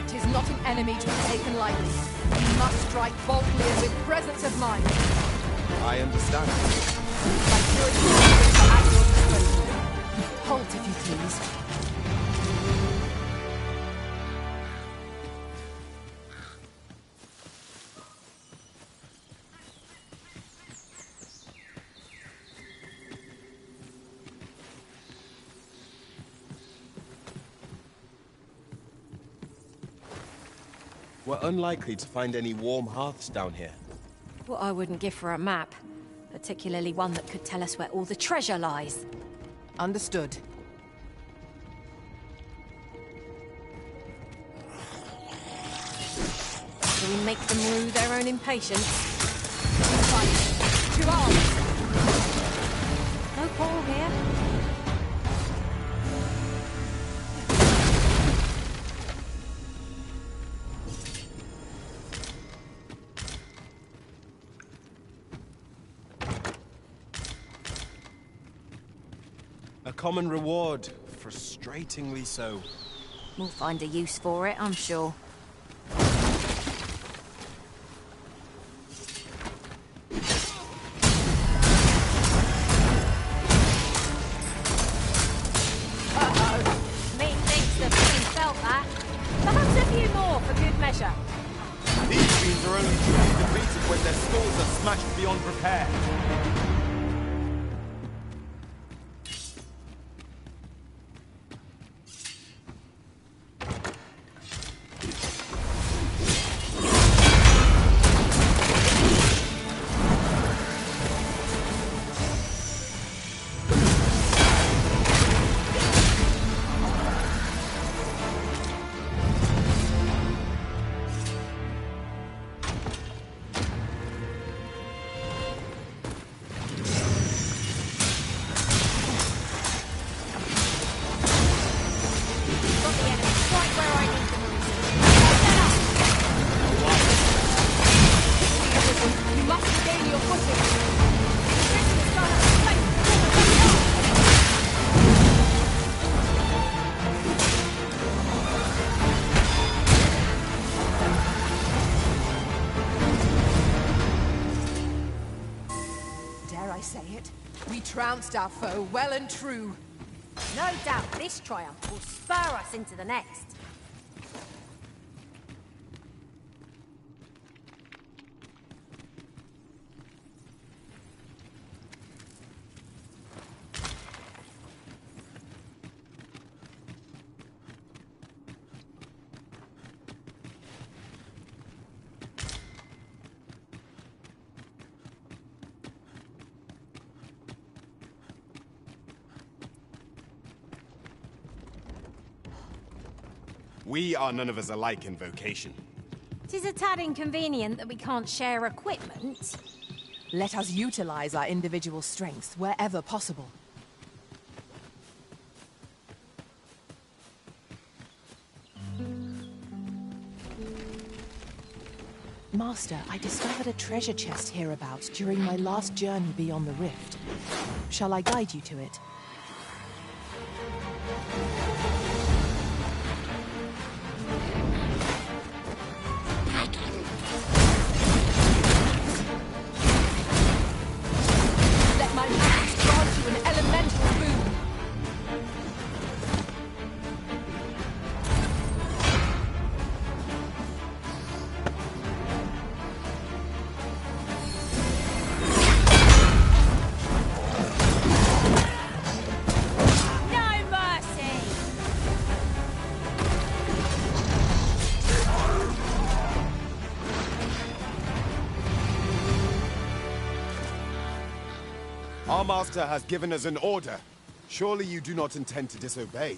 Tis not an enemy to be taken lightly. You must strike boldly and with presence of mind. I understand. My purity is at your disposal. Halt, if you please. We're unlikely to find any warm hearths down here. What I wouldn't give for a map. Particularly one that could tell us where all the treasure lies. Understood. Do we make them rue their own impatience? Fight! To arms! No quarrel here. A common reward, frustratingly so. We'll find a use for it, I'm sure. These beams are only truly defeated when their skulls are smashed beyond repair. Trounced our foe well and true. No doubt this triumph will spur us into the next. We are none of us alike in vocation. 'Tis a tad inconvenient that we can't share equipment. Let us utilize our individual strengths wherever possible. Master, I discovered a treasure chest hereabouts during my last journey beyond the rift. Shall I guide you to it? Let my magic grant you an elemental boon. Our master has given us an order. Surely you do not intend to disobey.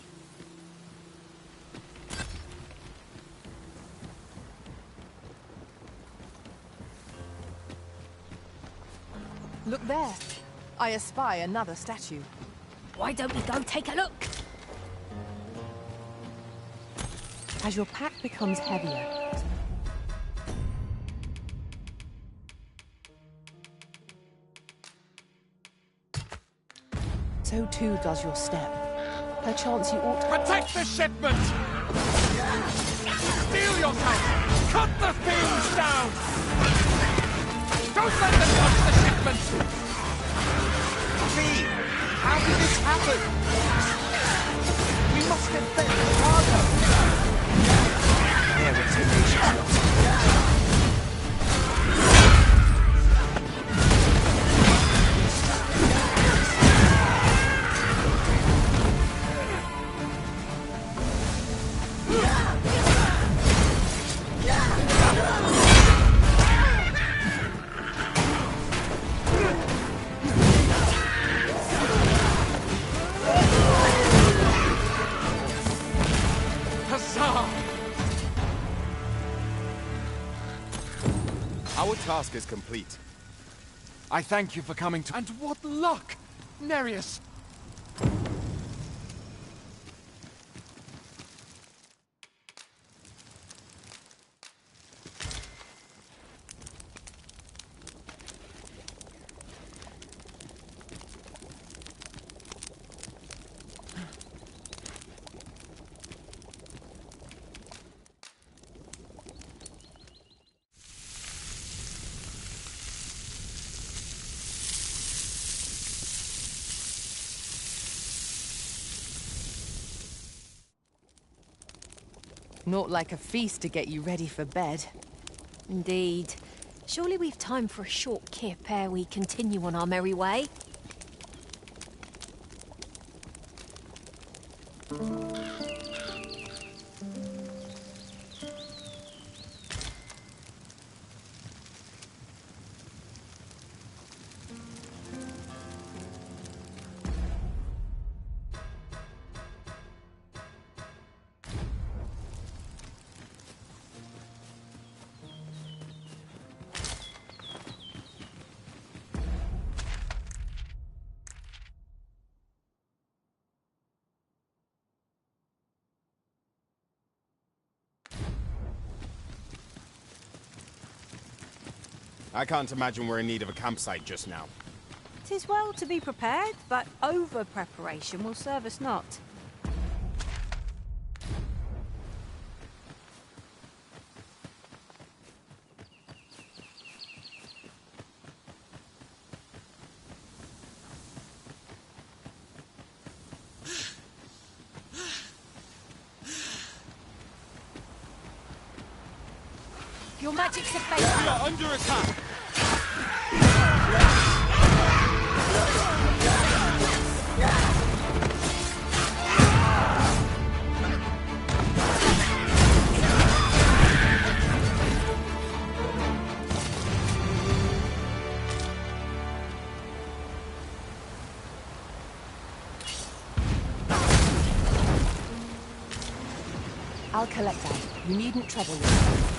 Look there. I espy another statue. Why don't we go take a look? As your pack becomes heavier, so too does your step. Perchance you ought to... Protect the shipment! Steel yourself! Cut the things down! Don't let them touch the shipment! Fee! How did this happen? We must defend the cargo! There is a task is complete. I thank you for coming to— And what luck! Nereus! Not like a feast to get you ready for bed. Indeed. Surely we've time for a short kip ere we continue on our merry way. I can't imagine we're in need of a campsite just now. 'Tis well to be prepared, but over-preparation will serve us not. Your magic's a fake. We are under attack! I'll collect that. You needn't trouble yourself.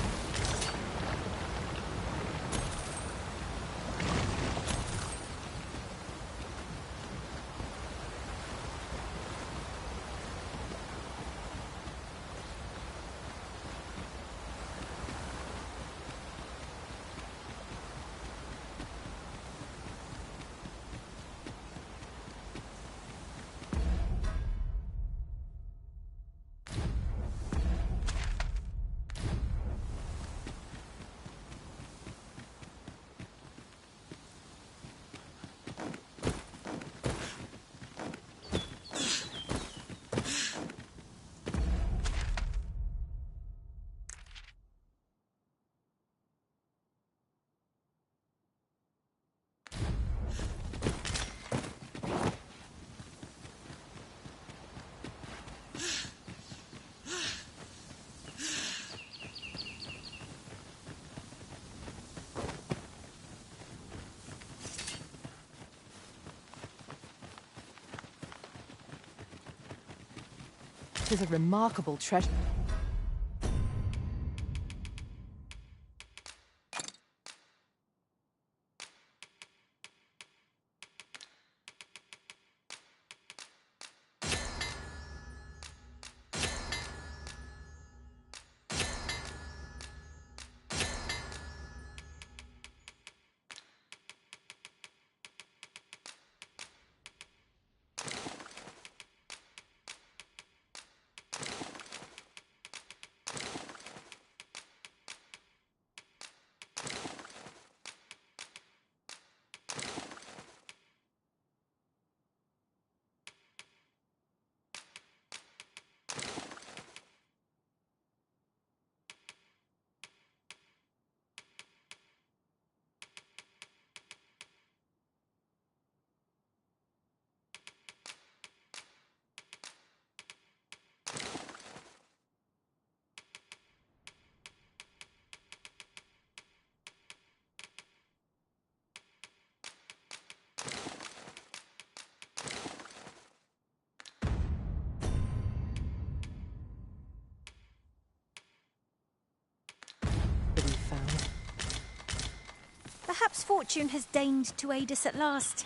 It is a remarkable treasure. Perhaps fortune has deigned to aid us at last.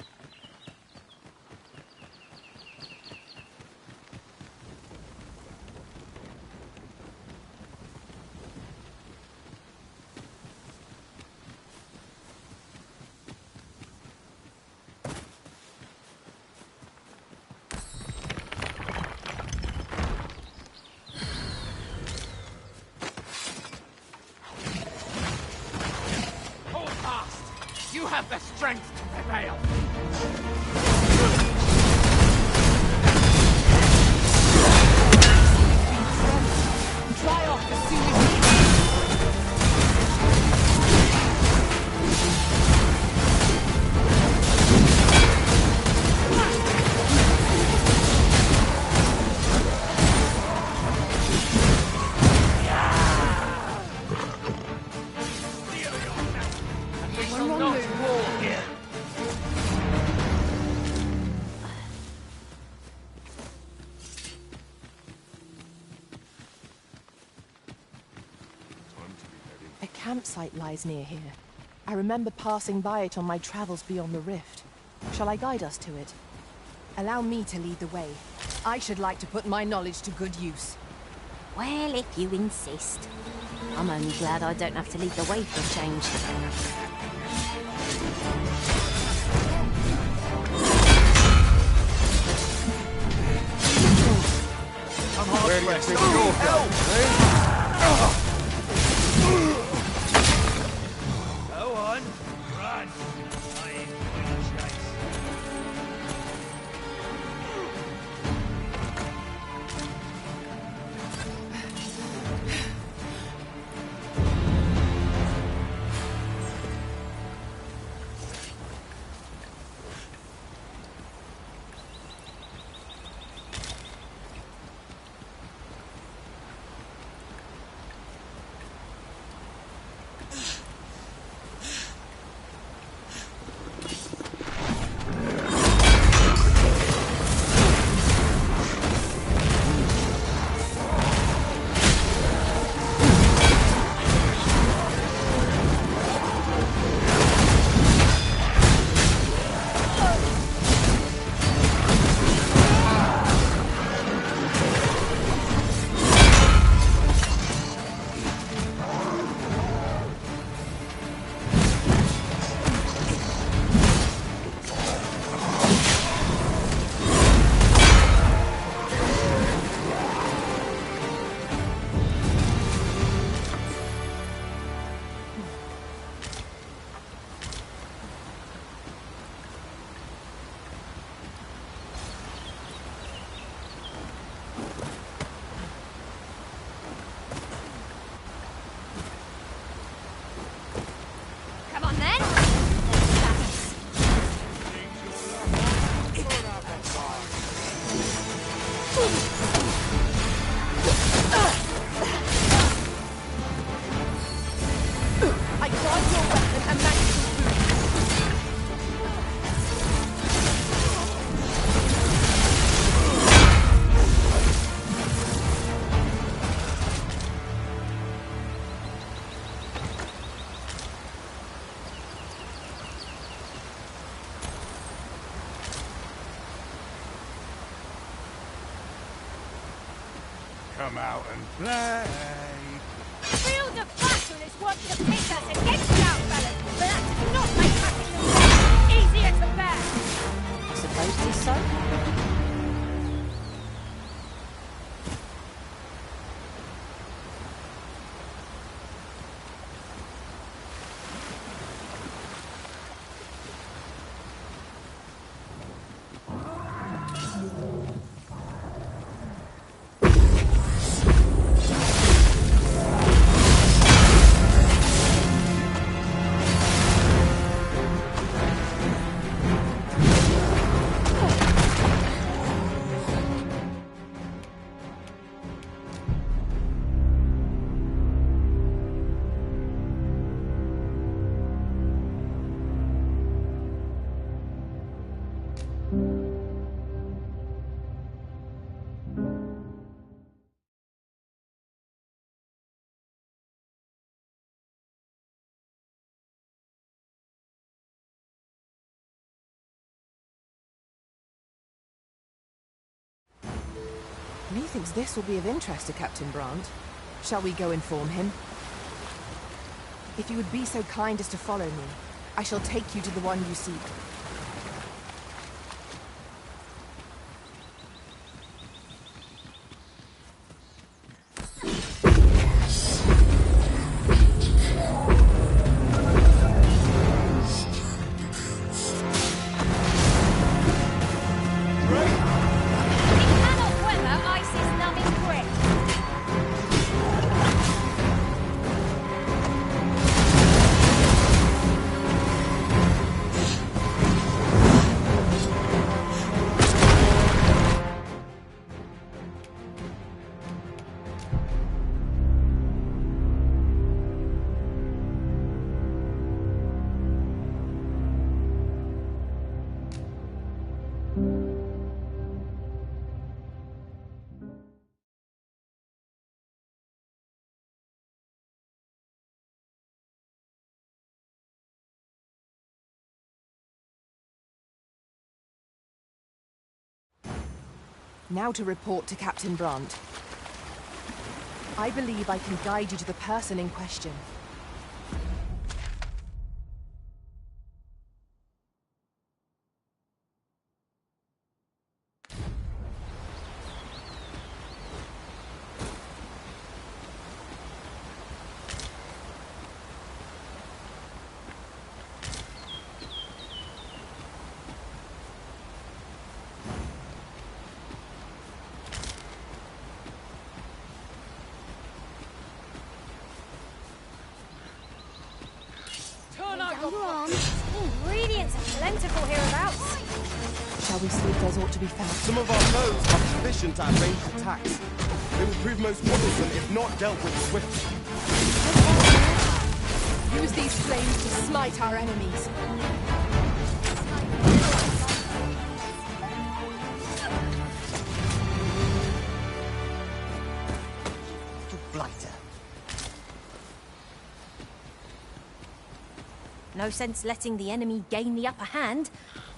Hold fast! You have the strength to prevail! Dry off as soon as needed. One wrong move. War here. A campsite lies near here. I remember passing by it on my travels beyond the rift. Shall I guide us to it? Allow me to lead the way. I should like to put my knowledge to good use. Well, if you insist. I'm only glad I don't have to lead the way for a change. I'm hard Where do you think you're going, eh? Go on, run. I ain't going to chase. Come on then. I guard your weapon and magical boot. Come out and play. Field of battle is what the pit us against our fellas, but that does not make having the easier to bear. I suppose it is so. Methinks this will be of interest to Captain Brandt. Shall we go inform him? If you would be so kind as to follow me, I shall take you to the one you seek. Now to report to Captain Brandt. I believe I can guide you to the person in question. Ingredients are plentiful hereabouts. Shall we see if there's aught to be found? Some of our foes are proficient at ranged attacks. They will prove most troublesome if not dealt with swiftly. Use these flames to smite our enemies. Blighter. No sense letting the enemy gain the upper hand.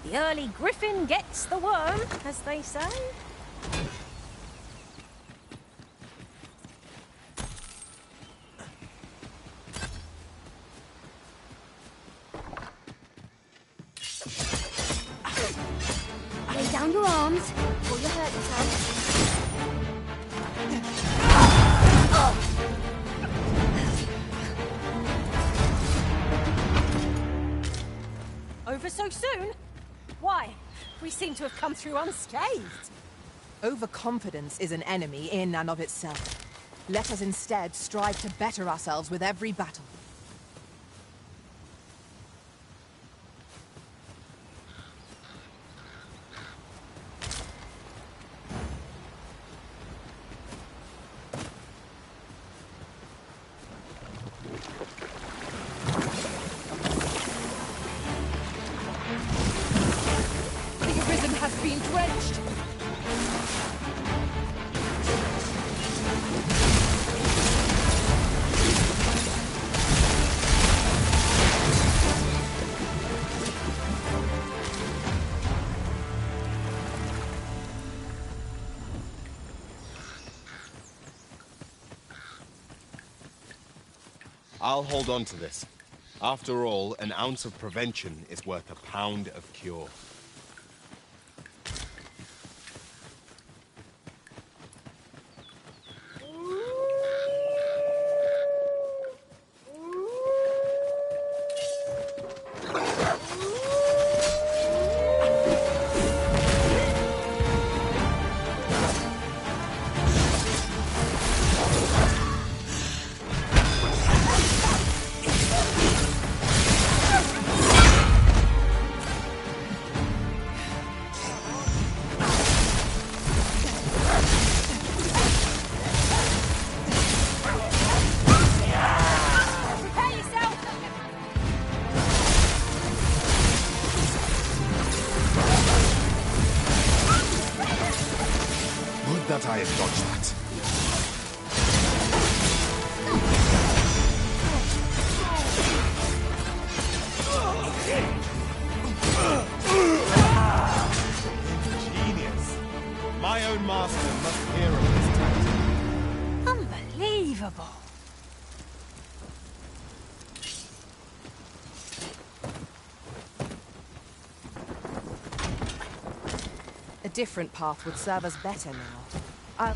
The early griffin gets the worm, as they say. Lay down your arms, or you'll hurt yourself. Over so soon? Why? We seem to have come through unscathed. Overconfidence is an enemy in and of itself. Let us instead strive to better ourselves with every battle. I'll hold on to this. After all, an ounce of prevention is worth a pound of cure. That I have dodged that. Genius. My own master must hear of it. Unbelievable. A different path would serve us better now. I'll...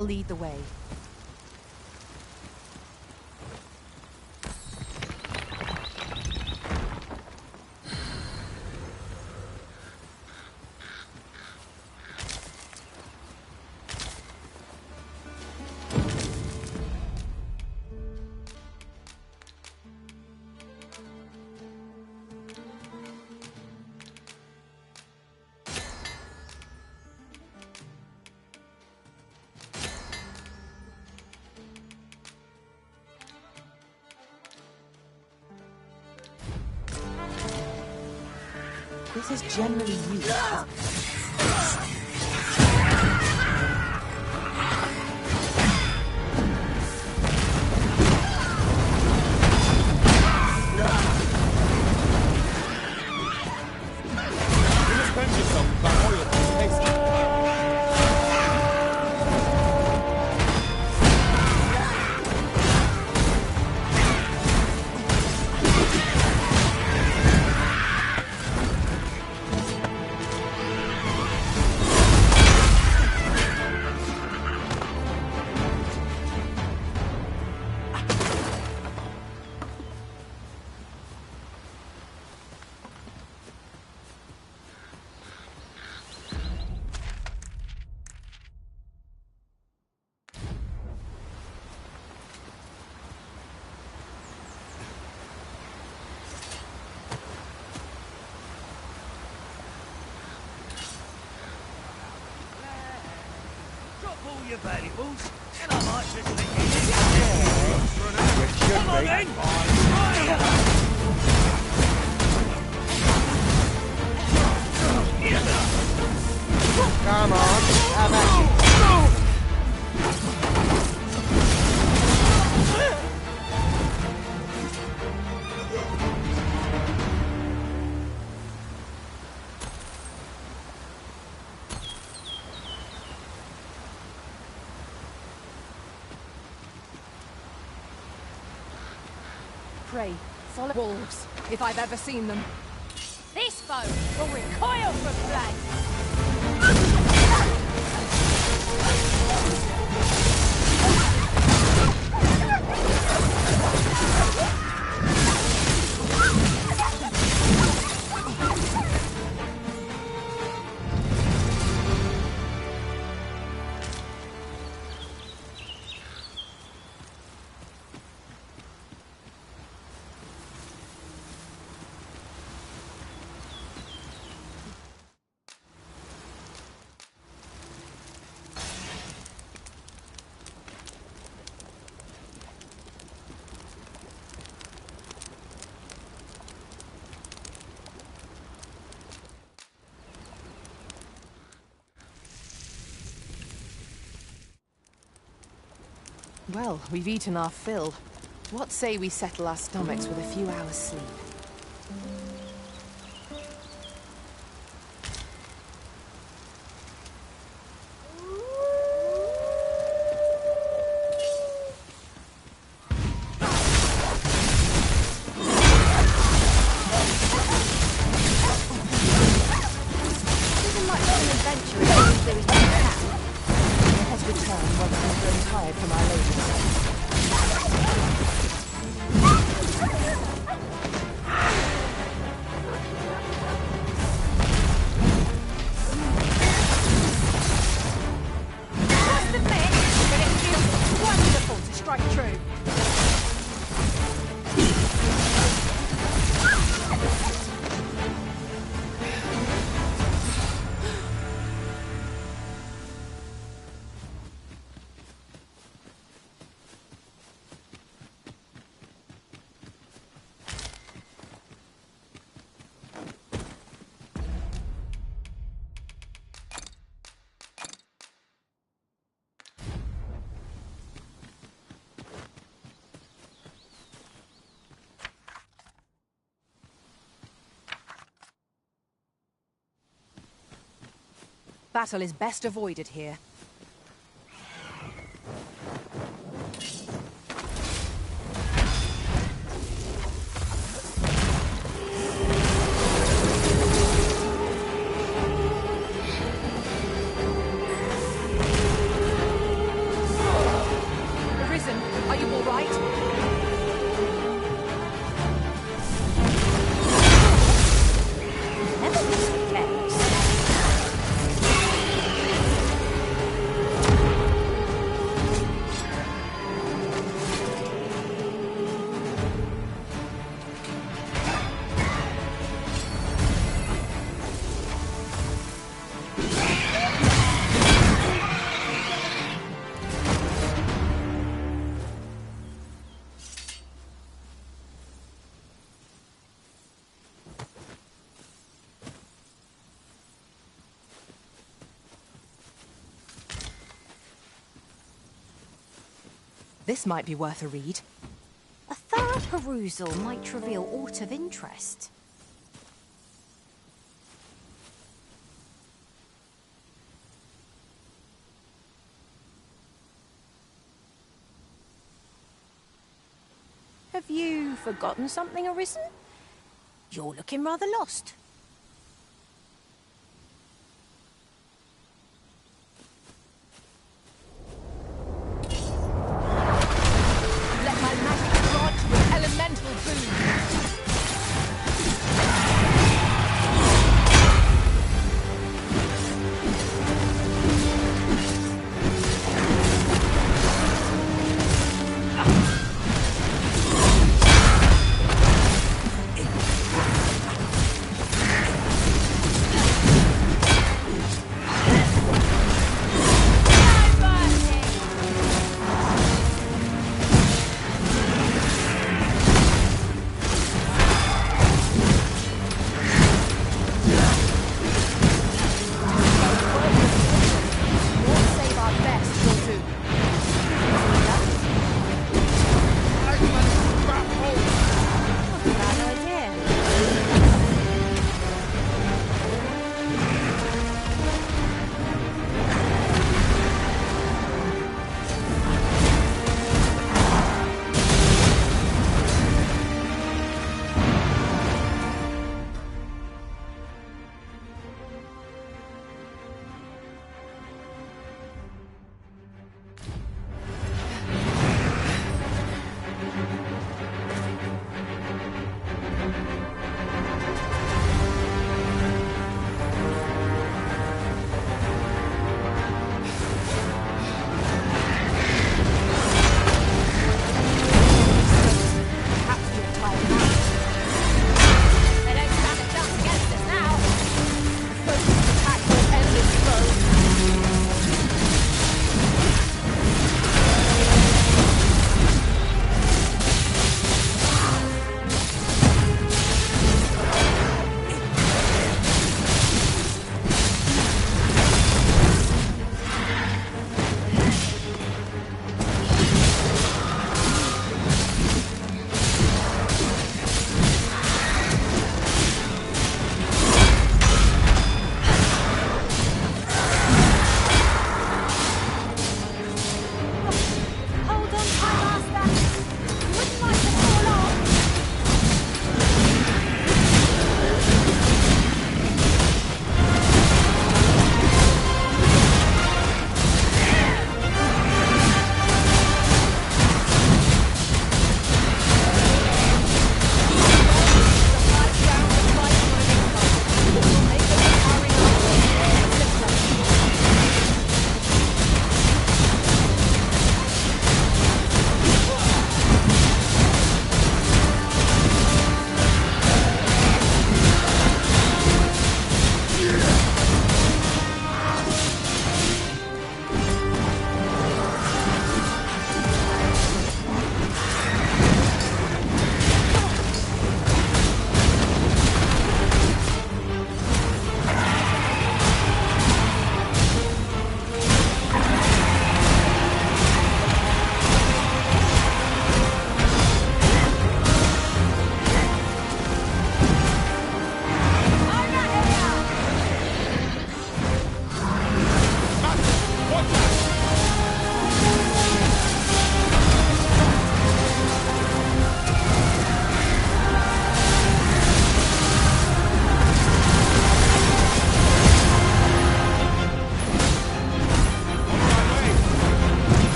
lead the way. This is generally used as... Your valuables, and I might just let you in. Come on then! Come on, have at it. Pray, follow wolves, if I've ever seen them. This foe will recoil from blood. Well, we've eaten our fill. What say we settle our stomachs with a few hours' sleep? Battle is best avoided here. Arisen, are you all right? Never miss the case. This might be worth a read. A thorough perusal might reveal aught of interest. Have you forgotten something, Arisen? You're looking rather lost. Let my magic grant with elemental boon.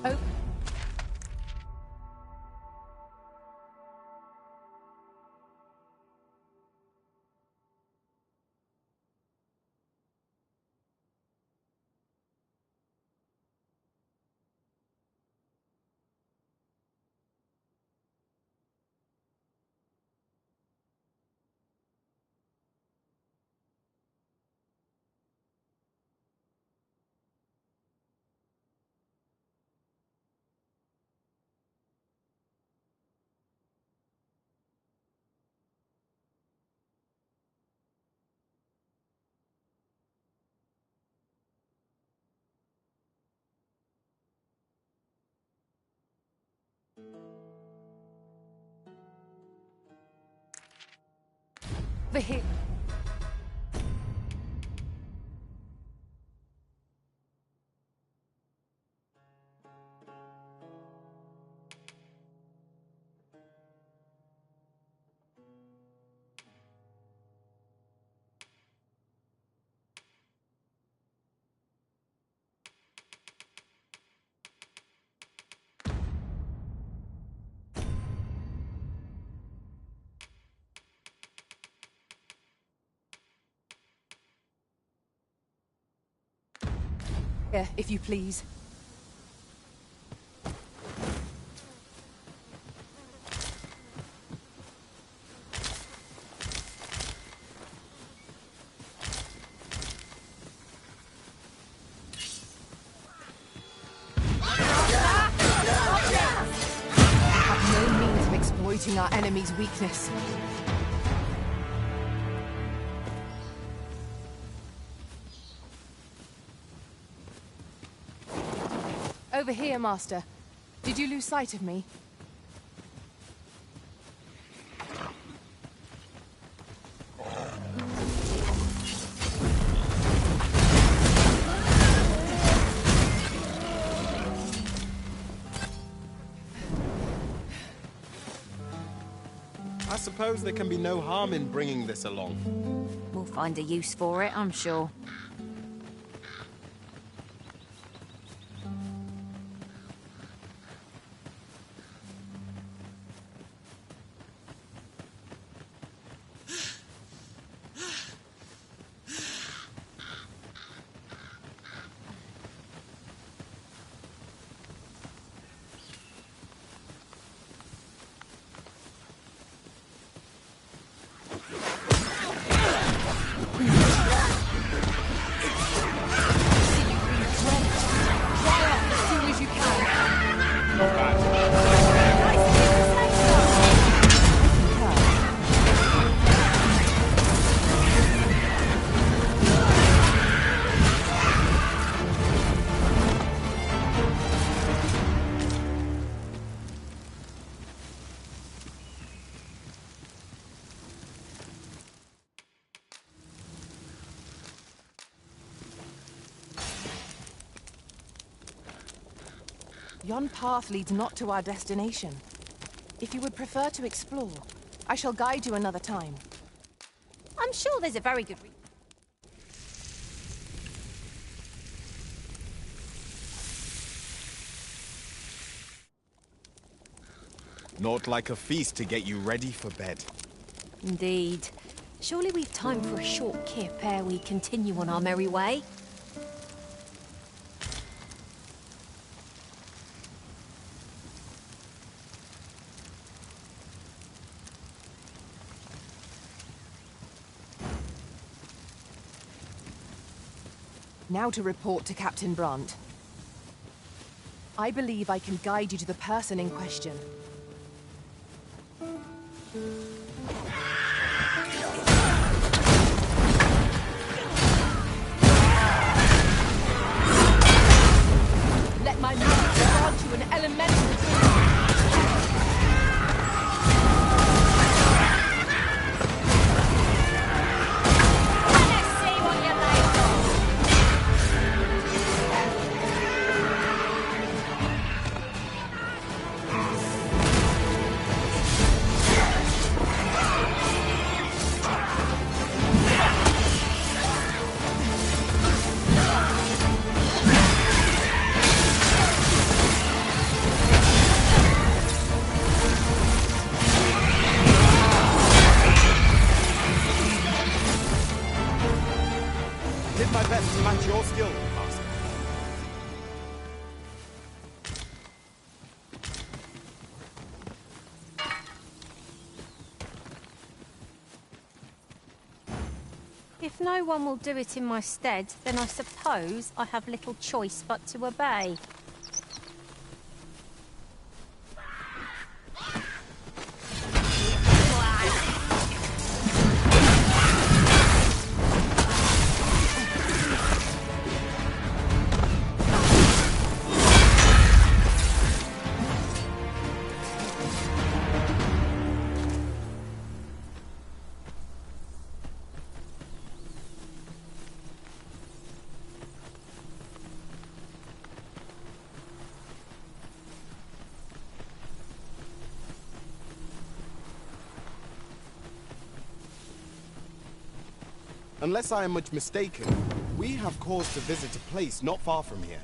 Oh. Over here. Here, if you please. Exploiting our enemy's weakness. Over here, Master. Did you lose sight of me? I suppose there can be no harm in bringing this along. We'll find a use for it, I'm sure. Yon path leads not to our destination. If you would prefer to explore, I shall guide you another time. I'm sure there's a very good reason. Not like a feast to get you ready for bed. Indeed. Surely we've time for a short kip ere we continue on our merry way. Now to report to Captain Brandt. I believe I can guide you to the person in question. Let my magic grant you an elemental truth. If no one will do it in my stead, then I suppose I have little choice but to obey. Unless I am much mistaken, we have cause to visit a place not far from here.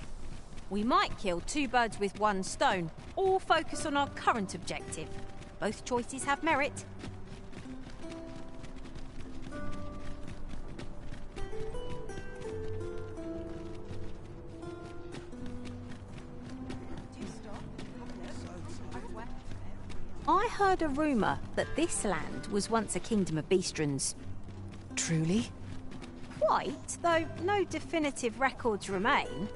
We might kill two birds with one stone, or focus on our current objective. Both choices have merit. I heard a rumour that this land was once a kingdom of beastrons. Truly? Quite, though no definitive records remain.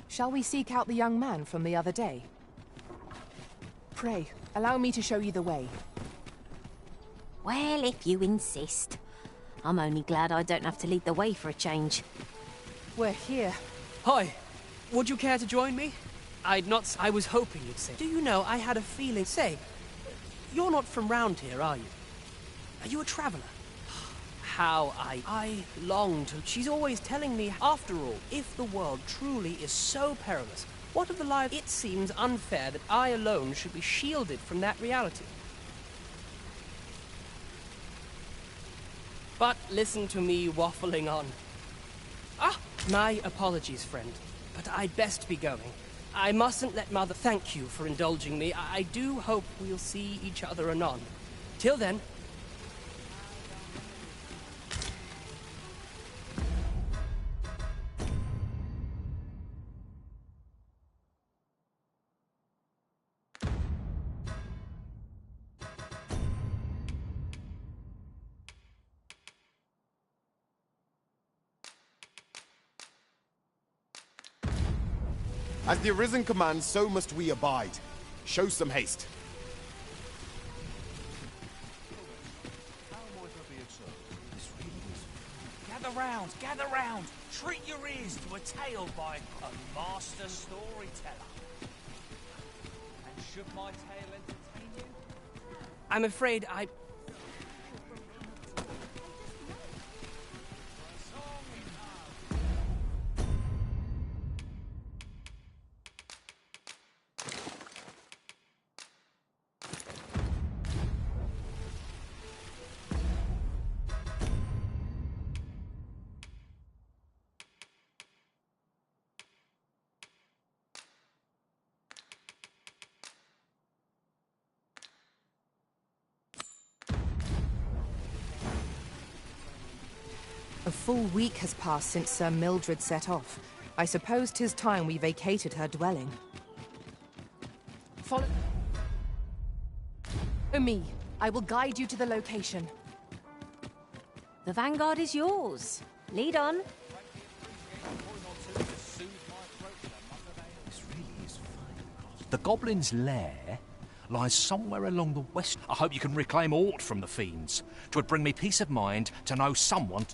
Shall we seek out the young man from the other day? Pray, allow me to show you the way. Well, if you insist. I'm only glad I don't have to lead the way for a change. We're here. Hi. Would you care to join me? I was hoping you'd say. Do you know, I had a feeling. Say, you're not from round here, are you? Are you a traveller? How I long to... She's always telling me, after all, if the world truly is so perilous, what of the lives? It seems unfair that I alone should be shielded from that reality. But listen to me waffling on. Ah, my apologies, friend, but I'd best be going. I mustn't let Mother... Thank you for indulging me. I do hope we'll see each other anon. Till then... As the Arisen commands, so must we abide. Show some haste. Gather round! Treat your ears to a tale by a master storyteller. And should my tale entertain you? I'm afraid I... A full week has passed since Sir Mildred set off. I suppose 'tis time we vacated her dwelling. Follow me. I will guide you to the location. The vanguard is yours. Lead on. The Goblin's lair lies somewhere along the west. I hope you can reclaim aught from the fiends. 'Twould bring me peace of mind to know someone...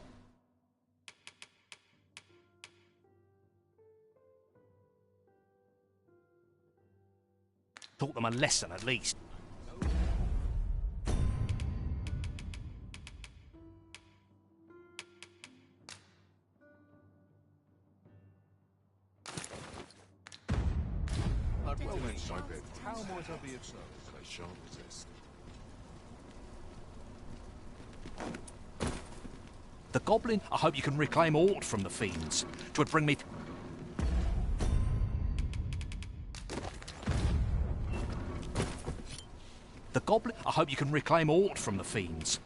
Taught them a lesson, at least. How might I be of service? I shan't resist. The Goblin... I hope you can reclaim aught from the fiends. 'Twould bring me... I hope you can reclaim aught from the fiends.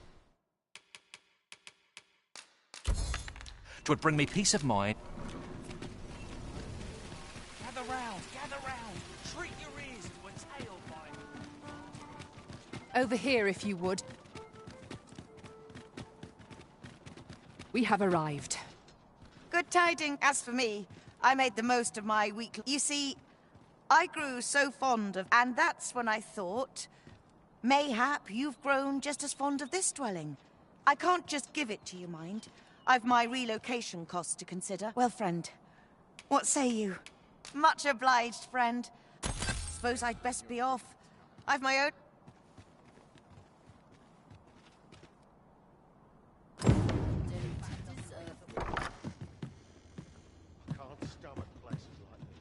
'Twould bring me peace of mind. Gather round, treat your ears to a tale by... Over here, if you would. We have arrived. Good tidings. As for me, I made the most of my week. You see, I grew so fond of... And that's when I thought, mayhap you've grown just as fond of this dwelling. I can't just give it to you, mind. I've my relocation costs to consider. Well, friend, what say you? Much obliged, friend. Suppose I'd best be off. I've my own... Can't stomach places like this.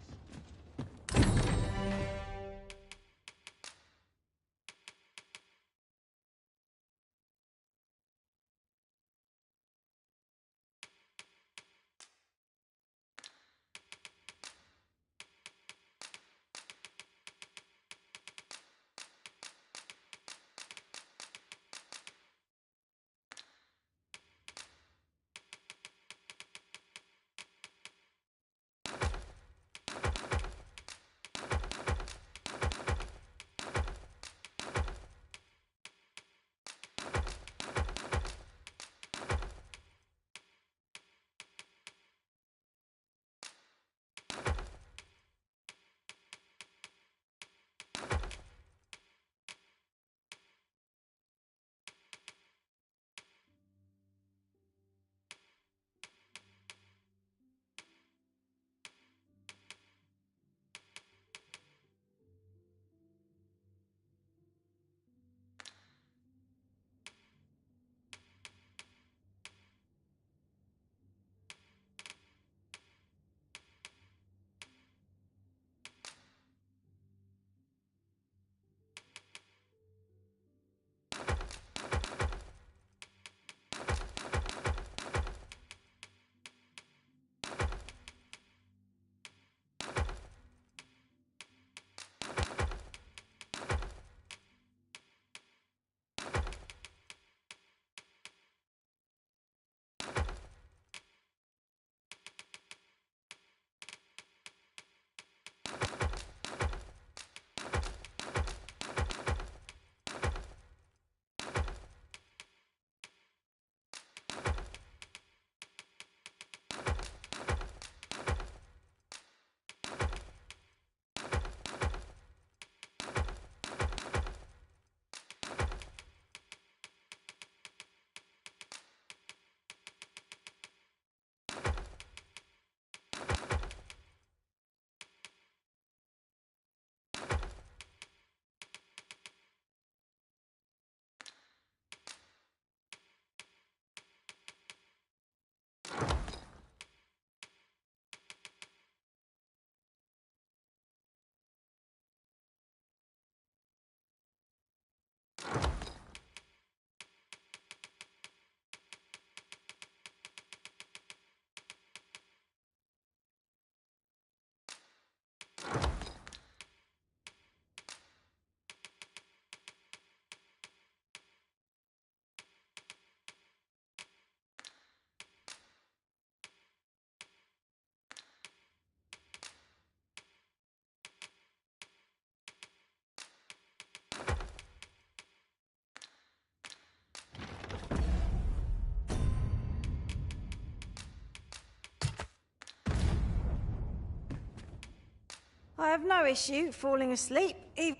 I have no issue falling asleep, even...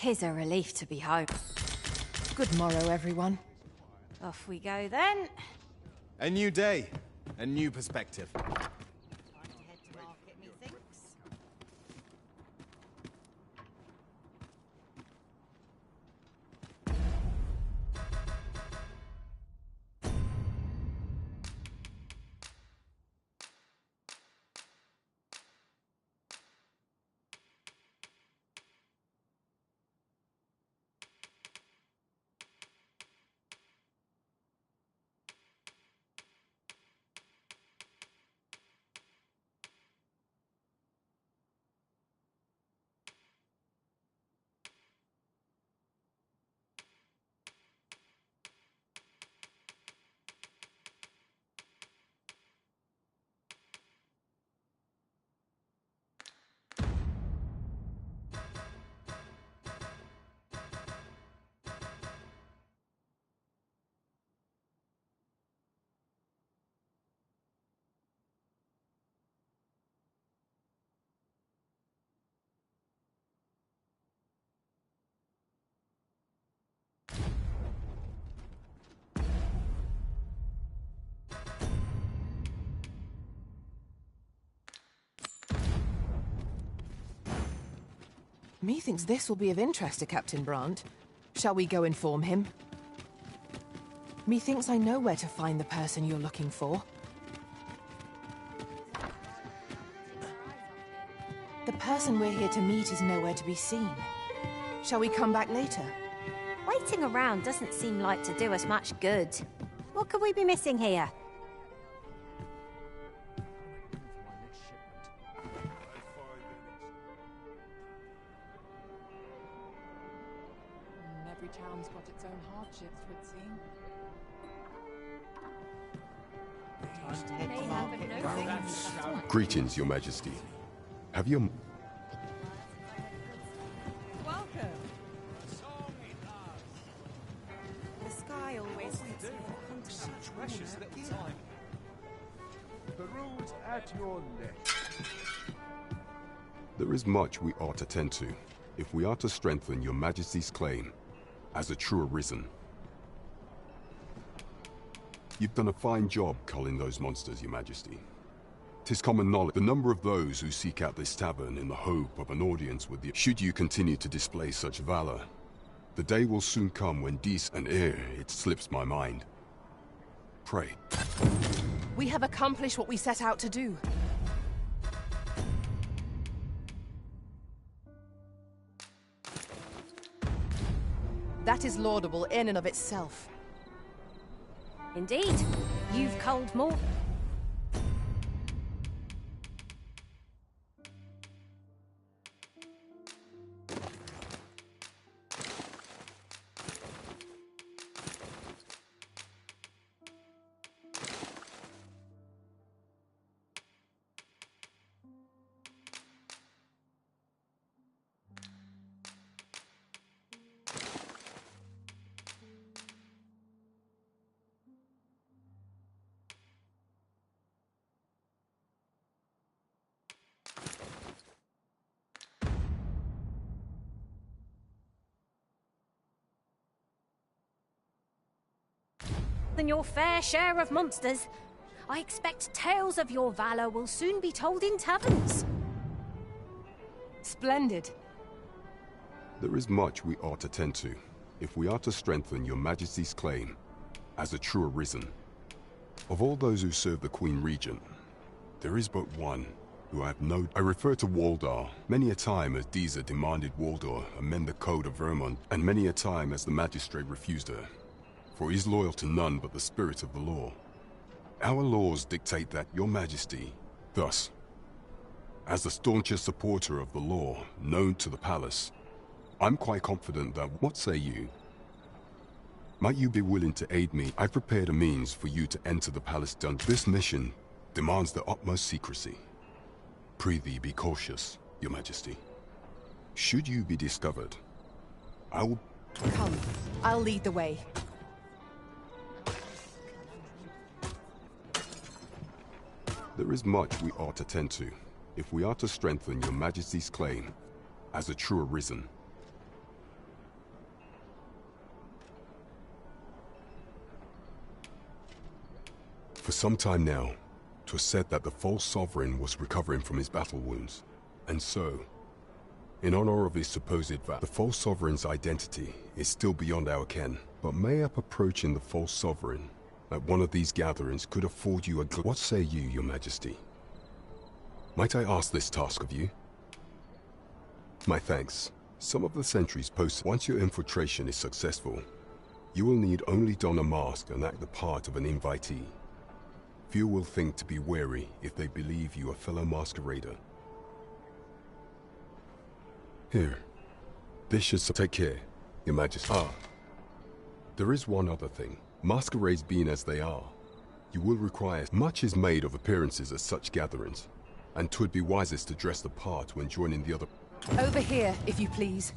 'Tis a relief to be home. Good morrow, everyone. Off we go then. A new day, a new perspective. Methinks this will be of interest to Captain Brandt. Shall we go inform him? Methinks I know where to find the person you're looking for. The person we're here to meet is nowhere to be seen. Shall we come back later? Waiting around doesn't seem like to do us much good. What could we be missing here? Every town's got its own hardships, would seem. Greetings, Your Majesty. Have your... Welcome. The sky always fits Such precious little time. The route at your neck. There is much we ought to tend to, if we are to strengthen Your Majesty's claim as a true arisen. You've done a fine job culling those monsters, Your Majesty. 'Tis common knowledge the number of those who seek out this tavern in the hope of an audience with you. Should you continue to display such valor, the day will soon come when and ere it slips my mind. Pray. We have accomplished what we set out to do. That is laudable in and of itself. Indeed. You've culled more. Than your fair share of monsters. I expect tales of your valor will soon be told in taverns. Splendid. There is much we ought to tend to, if we are to strengthen Your Majesty's claim as a true arisen. Of all those who serve the Queen Regent, there is but one who I have no... I refer to Waldar. Many a time as Deezer demanded Waldar amend the Code of Vermont, and many a time as the magistrate refused her. For he is loyal to none but the spirit of the law. Our laws dictate that Your Majesty, thus, as the staunchest supporter of the law known to the palace, I'm quite confident that... What say you? Might you be willing to aid me? I've prepared a means for you to enter the palace dungeon. This mission demands the utmost secrecy. Prithee be cautious, Your Majesty. Should you be discovered, I will... Come, I'll lead the way. There is much we ought to tend to, if we are to strengthen Your Majesty's claim as a true arisen. For some time now, 'twas said that the false sovereign was recovering from his battle wounds. And so, in honor of his supposed the false sovereign's identity is still beyond our ken. But mayhap approaching the false sovereign at one of these gatherings could afford you a What say you, your majesty? Might I ask this task of you? My thanks. Some of the sentries posted. Once your infiltration is successful, you will need only don a mask and act the part of an invitee. Few will think to be wary if they believe you a fellow masquerader. Here. This should take care, your majesty. There is one other thing. Masquerades being as they are, you will require... Much is made of appearances at such gatherings, and 'twould be wisest to dress the part when joining the other... Over here, if you please.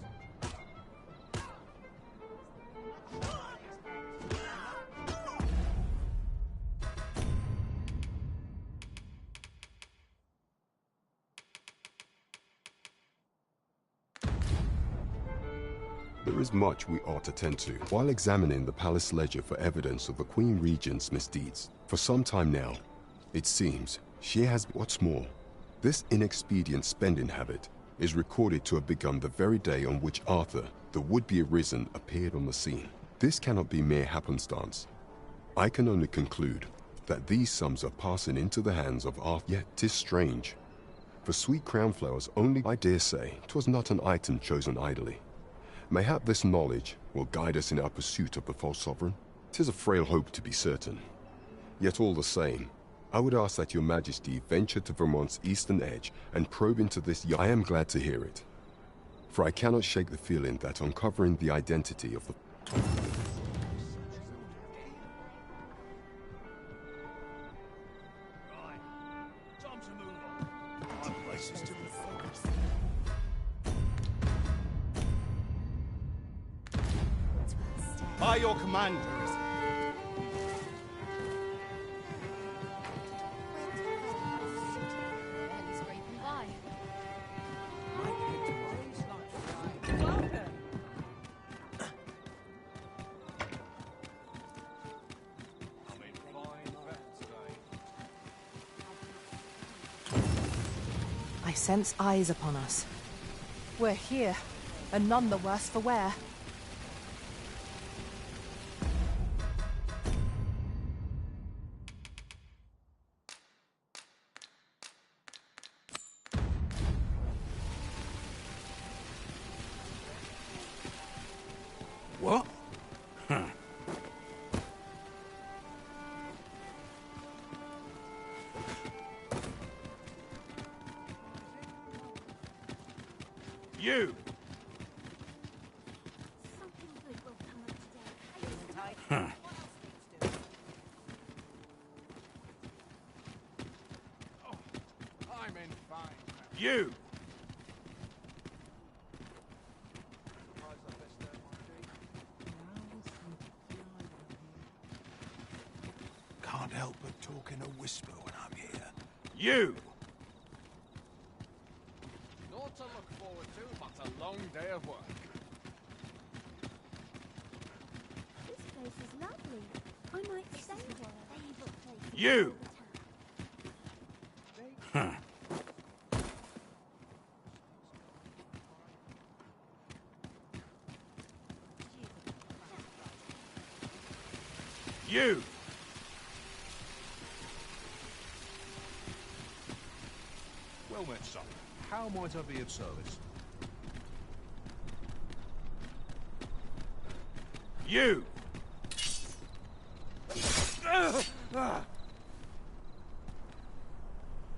There is much we ought to tend to. While examining the palace ledger for evidence of the Queen Regent's misdeeds, for some time now, it seems she has... What's more, this inexpedient spending habit is recorded to have begun the very day on which Arthur, the would-be arisen, appeared on the scene. This cannot be mere happenstance. I can only conclude that these sums are passing into the hands of Arthur. Yet 'tis strange. For sweet crown flowers only, I dare say, 'twas not an item chosen idly. Mayhap this knowledge will guide us in our pursuit of the false sovereign. 'Tis a frail hope to be certain. Yet all the same, I would ask that your majesty venture to Vermont's eastern edge and probe into this. I am glad to hear it, for I cannot shake the feeling that uncovering the identity of the... By your command, Arisen. I sense eyes upon us. We're here, and none the worse for wear. What? Huh. You! Huh. I'm in fine. You! Can't help but talk in a whisper when I'm here. You! Not to look forward to, but a long day of work. This place is lovely. I might stay here. Favorite place. You! Huh. You! Well met, son. How might I be of service? You!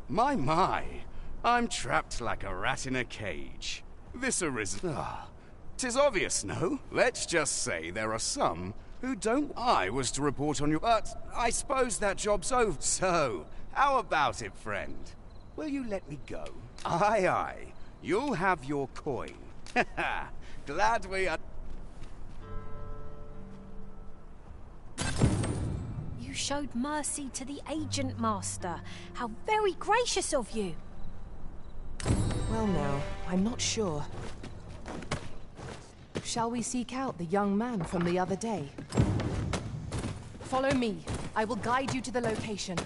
My, I'm trapped like a rat in a cage. This Arisen... Tis obvious, no? Let's just say there are some who don't... I was to report on you, but I suppose that job's over. So, how about it, friend? Will you let me go? Aye, aye. You'll have your coin. Glad we are... You showed mercy to the Agent Master. How very gracious of you. Well now, I'm not sure. Shall we seek out the young man from the other day? Follow me. I will guide you to the location.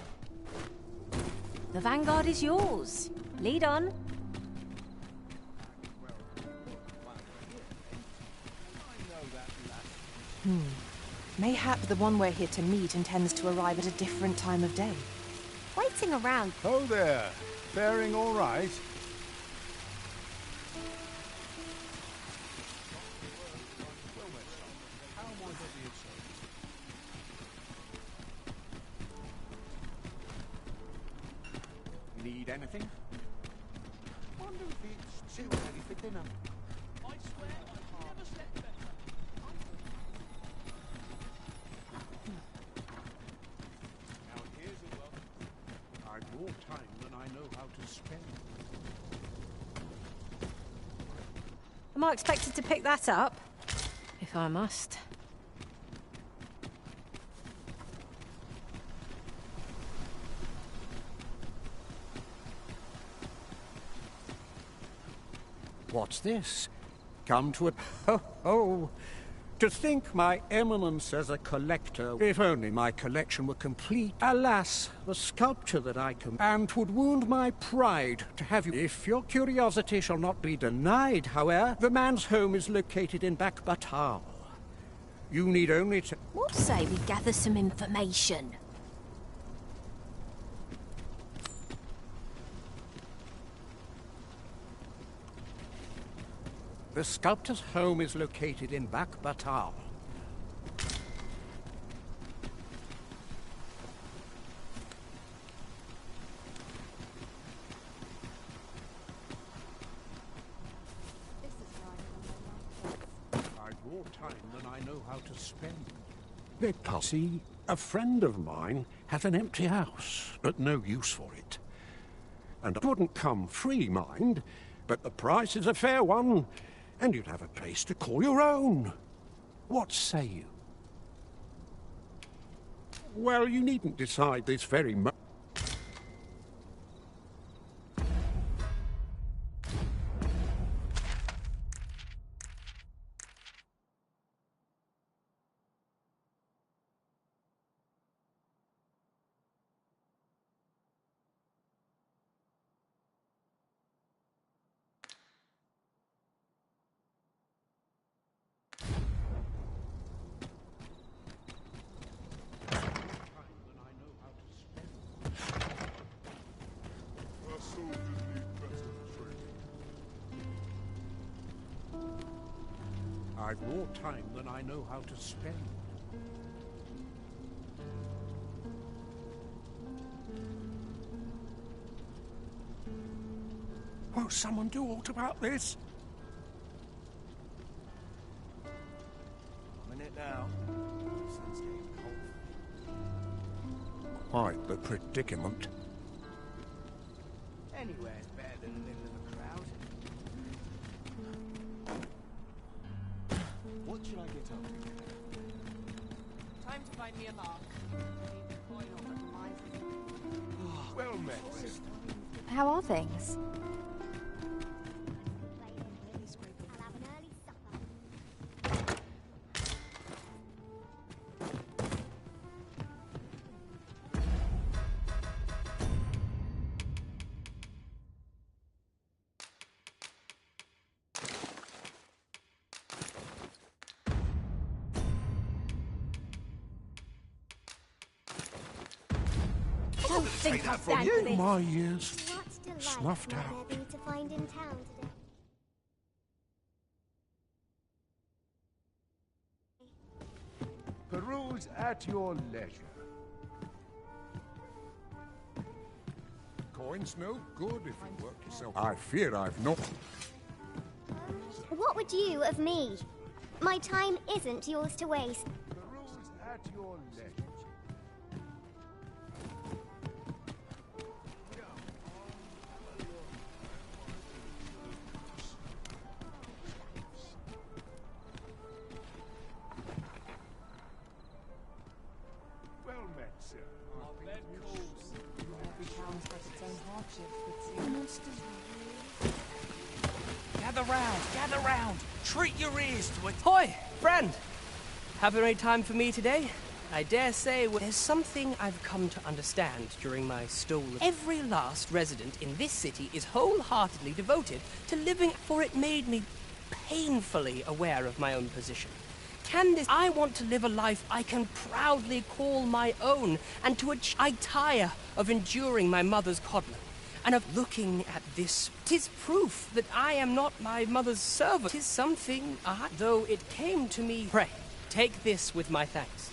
The vanguard is yours. Lead on. Mayhap the one we're here to meet intends to arrive at a different time of day. Waiting around. Oh there. Faring all right? Need anything? Wonder if it's too early for dinner. I swear I've never slept better. Now here's a look. I've more time than I know how to spend. Am I expected to pick that up? If I must. What's this? Come to a... Oh. To think my eminence as a collector, if only my collection were complete. Alas, the sculpture that I can... And 'twould wound my pride to have you... If your curiosity shall not be denied, however, the man's home is located in Bakbatal. You need only to... What say we gather some information? The sculptor's home is located in Bakbatal. I've more time than I know how to spend. See, a friend of mine has an empty house, but no use for it. And I wouldn't come free, mind, but the price is a fair one. And you'd have a place to call your own. What say you? Well, you needn't decide this very much. I've more time than I know how to spend. Won't someone do aught about this? I'm in it now. Sun's getting cold. Quite the predicament. Anywhere's better than the middle of a crowd. What should I get up to? Time to find me a mark. Well met. How are things? Don't think I'll stand for this. My ears snuffed out. To find in town today. Peruse at your leisure. Coin's no good if you work yourself. I fear I've not... What would you of me? My time isn't yours to waste. Peruse at your leisure. Well met, sir. Every town's got its own hardships, Gather round! Treat your ears to it! Hoi, friend! Have there any time for me today? I dare say there's something I've come to understand during my stolen. Every last resident in this city is wholeheartedly devoted to living, for it made me painfully aware of my own position. Candace, I want to live a life I can proudly call my own, and to which I tire of enduring my mother's coddling, and of looking at this. 'Tis proof that I am not my mother's servant. 'Tis something though it came to me. Pray, take this with my thanks.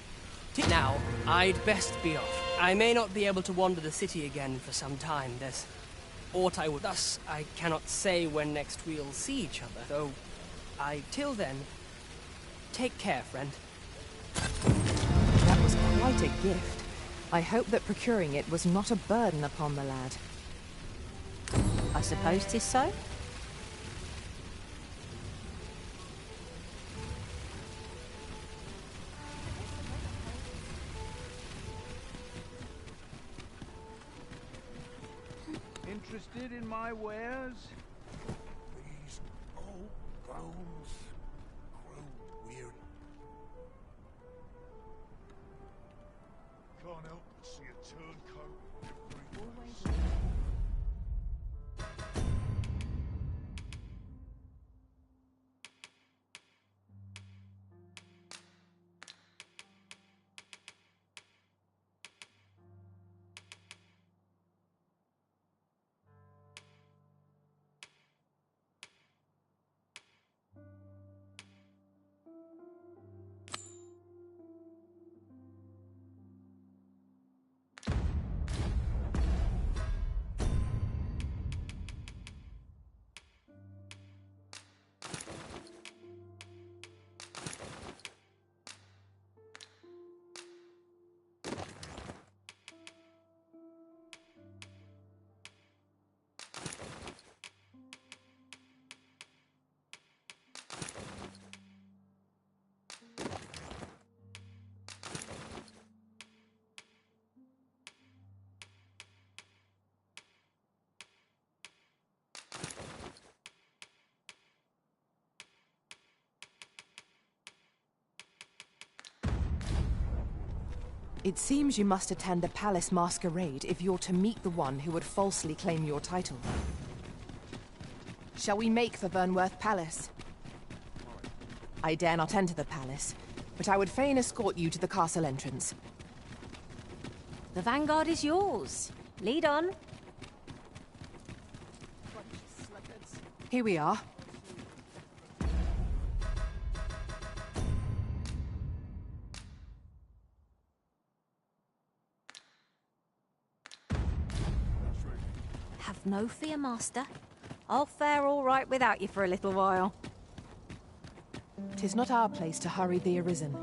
Now, I'd best be off. I may not be able to wander the city again for some time. There's aught I would. Thus, I cannot say when next we'll see each other, though till then, take care, friend. That was quite a gift. I hope that procuring it was not a burden upon the lad. I suppose 'tis so. Interested in my wares? These old bones grow weary. Can't help but see a turncoat every place. It seems you must attend a palace masquerade if you're to meet the one who would falsely claim your title. Shall we make for Vernworth Palace? I dare not enter the palace, but I would fain escort you to the castle entrance. The vanguard is yours. Lead on. Here we are. Have no fear, Master. I'll fare all right without you for a little while. 'Tis not our place to hurry the Arisen.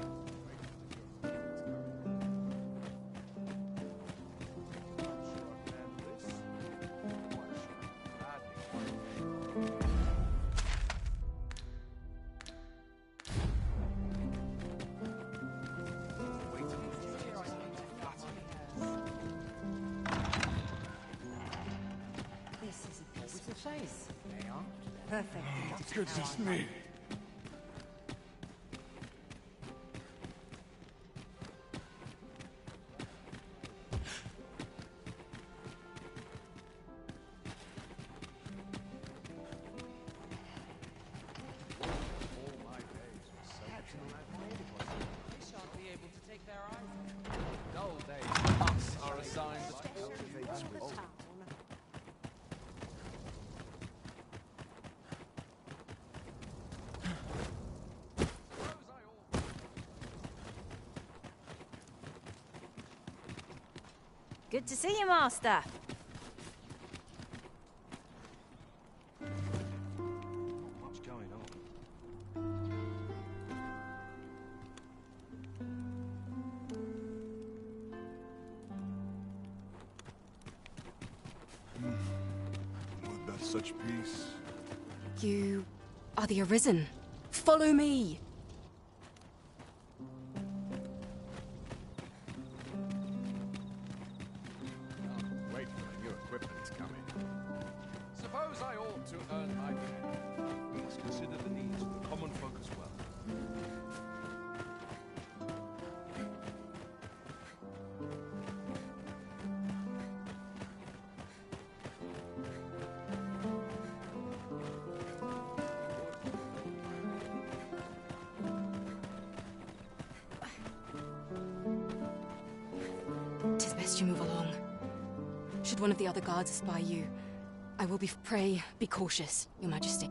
Goodness me. Good to see you, Master. What's going on? Would that such peace? You are the Arisen. Follow me! Suppose I ought to earn my pay. We must consider the needs of the common folk as well. suggest you move along. Should one of the other guards spy you, I will pray, be cautious, Your Majesty.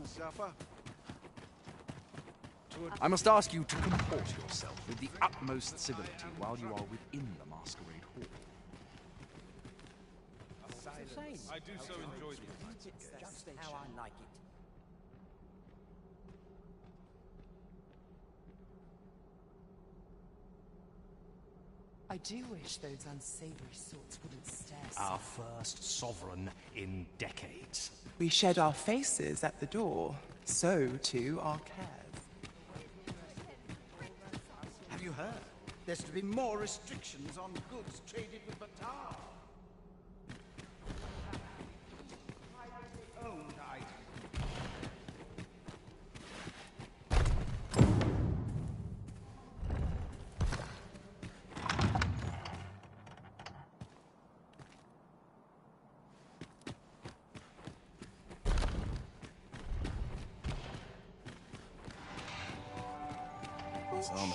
Supper? I must ask you to comport yourself with the utmost civility while you are within the masquerade hall. I do so enjoy this. Just how I like it. I do wish those unsavory sorts wouldn't stare. Our first sovereign in decades. We shed our faces at the door, so too our cares. Have you heard? There's to be more restrictions on goods traded with Batar. Owned items.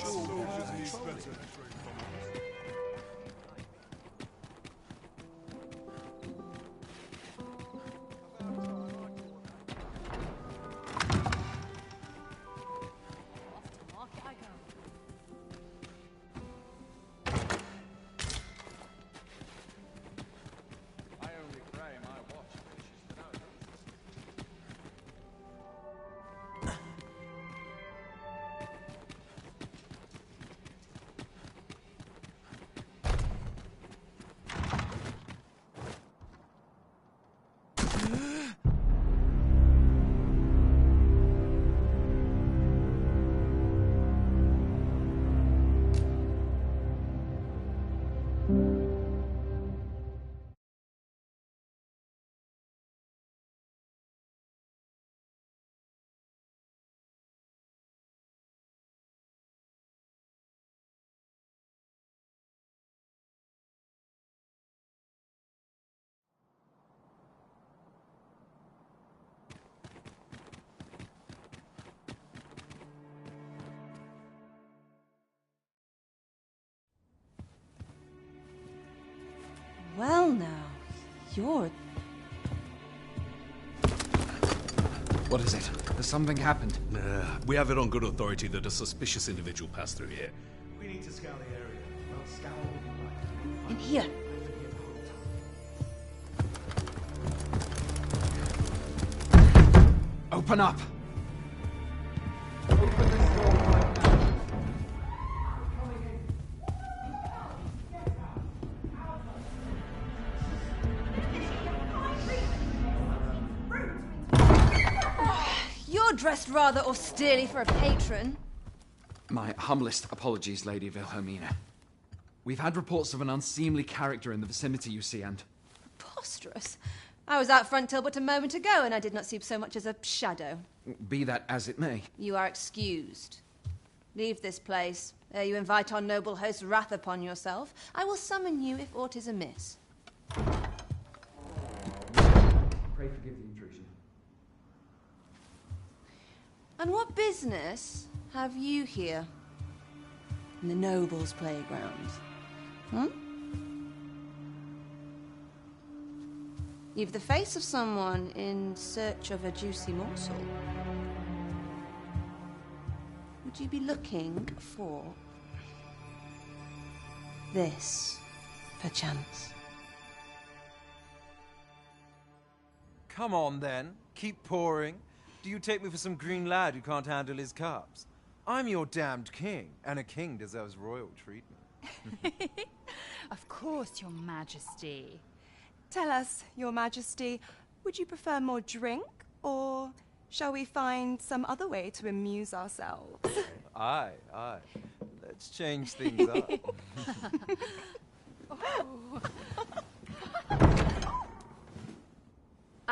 Soldiers need better. Well now, you're... What is it? Has something happened? We have it on good authority that a suspicious individual passed through here. We need to scour the area. Well, scour all you like. In here. Open up! You're dressed rather austerely for a patron. My humblest apologies, Lady Wilhelmina. We've had reports of an unseemly character in the vicinity, you see, and... Preposterous. I was out front till but a moment ago, and I did not see so much as a shadow. Be that as it may. You are excused. Leave this place, ere you invite our noble host's wrath upon yourself. I will summon you if aught is amiss. Pray forgive the intrusion. And what business have you here? In the nobles' playgrounds? Hmm? You've the face of someone in search of a juicy morsel. Would you be looking for this, perchance? Come on, then. Keep pouring. Do you take me for some green lad who can't handle his cups? I'm your damned king, and a king deserves royal treatment. Of course, Your Majesty. Tell us, Your Majesty, would you prefer more drink, or shall we find some other way to amuse ourselves? Aye. Let's change things up.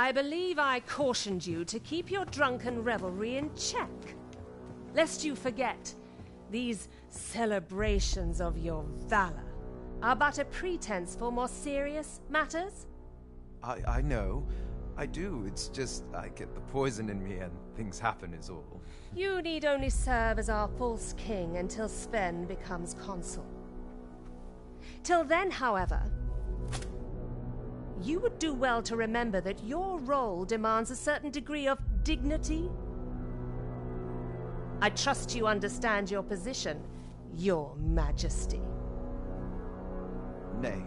I believe I cautioned you to keep your drunken revelry in check. Lest you forget, these celebrations of your valor are but a pretense for more serious matters. I know. I do. It's just I get the poison in me and things happen is all. You need only serve as our false king until Sven becomes consul. Till then, however, you would do well to remember that your role demands a certain degree of dignity. I trust you understand your position, Your Majesty. Nay,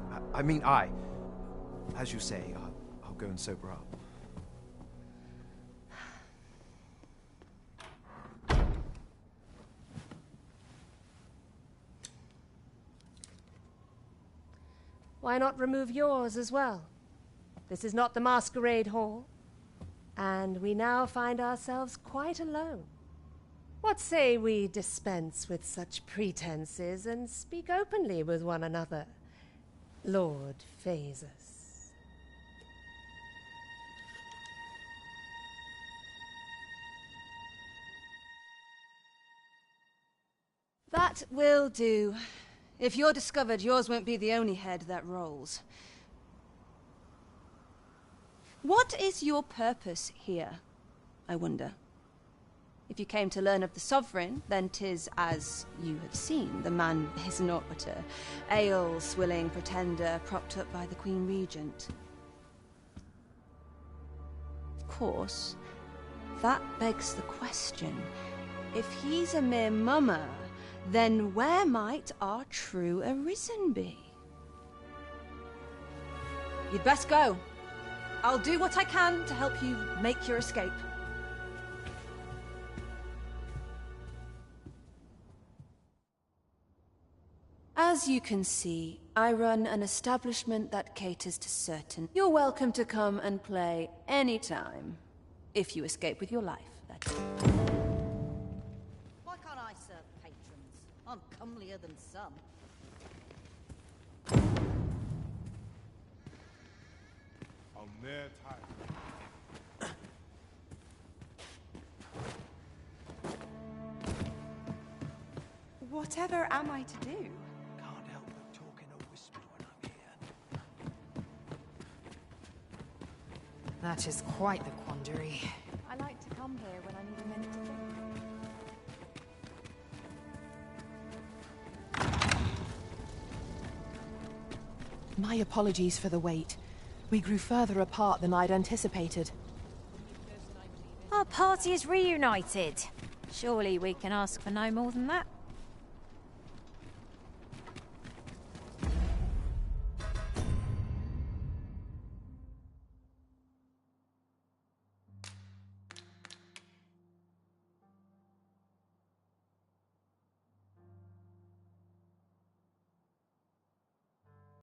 as you say, I'll go and sober up. Why not remove yours as well? This is not the masquerade hall, and we now find ourselves quite alone. What say we dispense with such pretenses and speak openly with one another, Lord Phaesus? That will do. If you're discovered, yours won't be the only head that rolls. What is your purpose here, I wonder? If you came to learn of the Sovereign, then 'tis as you have seen. The man is naught but a ale-swilling pretender propped up by the Queen Regent. Of course, that begs the question. If he's a mere mummer, then where might our true Arisen be? You'd best go. I'll do what I can to help you make your escape. As you can see, I run an establishment that caters to certain. You're welcome to come and play anytime, if you escape with your life, that is. Why can't I serve patrons? I'm comelier than some. I'm near tired. Whatever am I to do? Can't help but talk in a whisper when I'm here. That is quite the quandary. I like to come here when I need a minute to think. My apologies for the wait. We grew further apart than I'd anticipated. Our party is reunited. Surely we can ask for no more than that.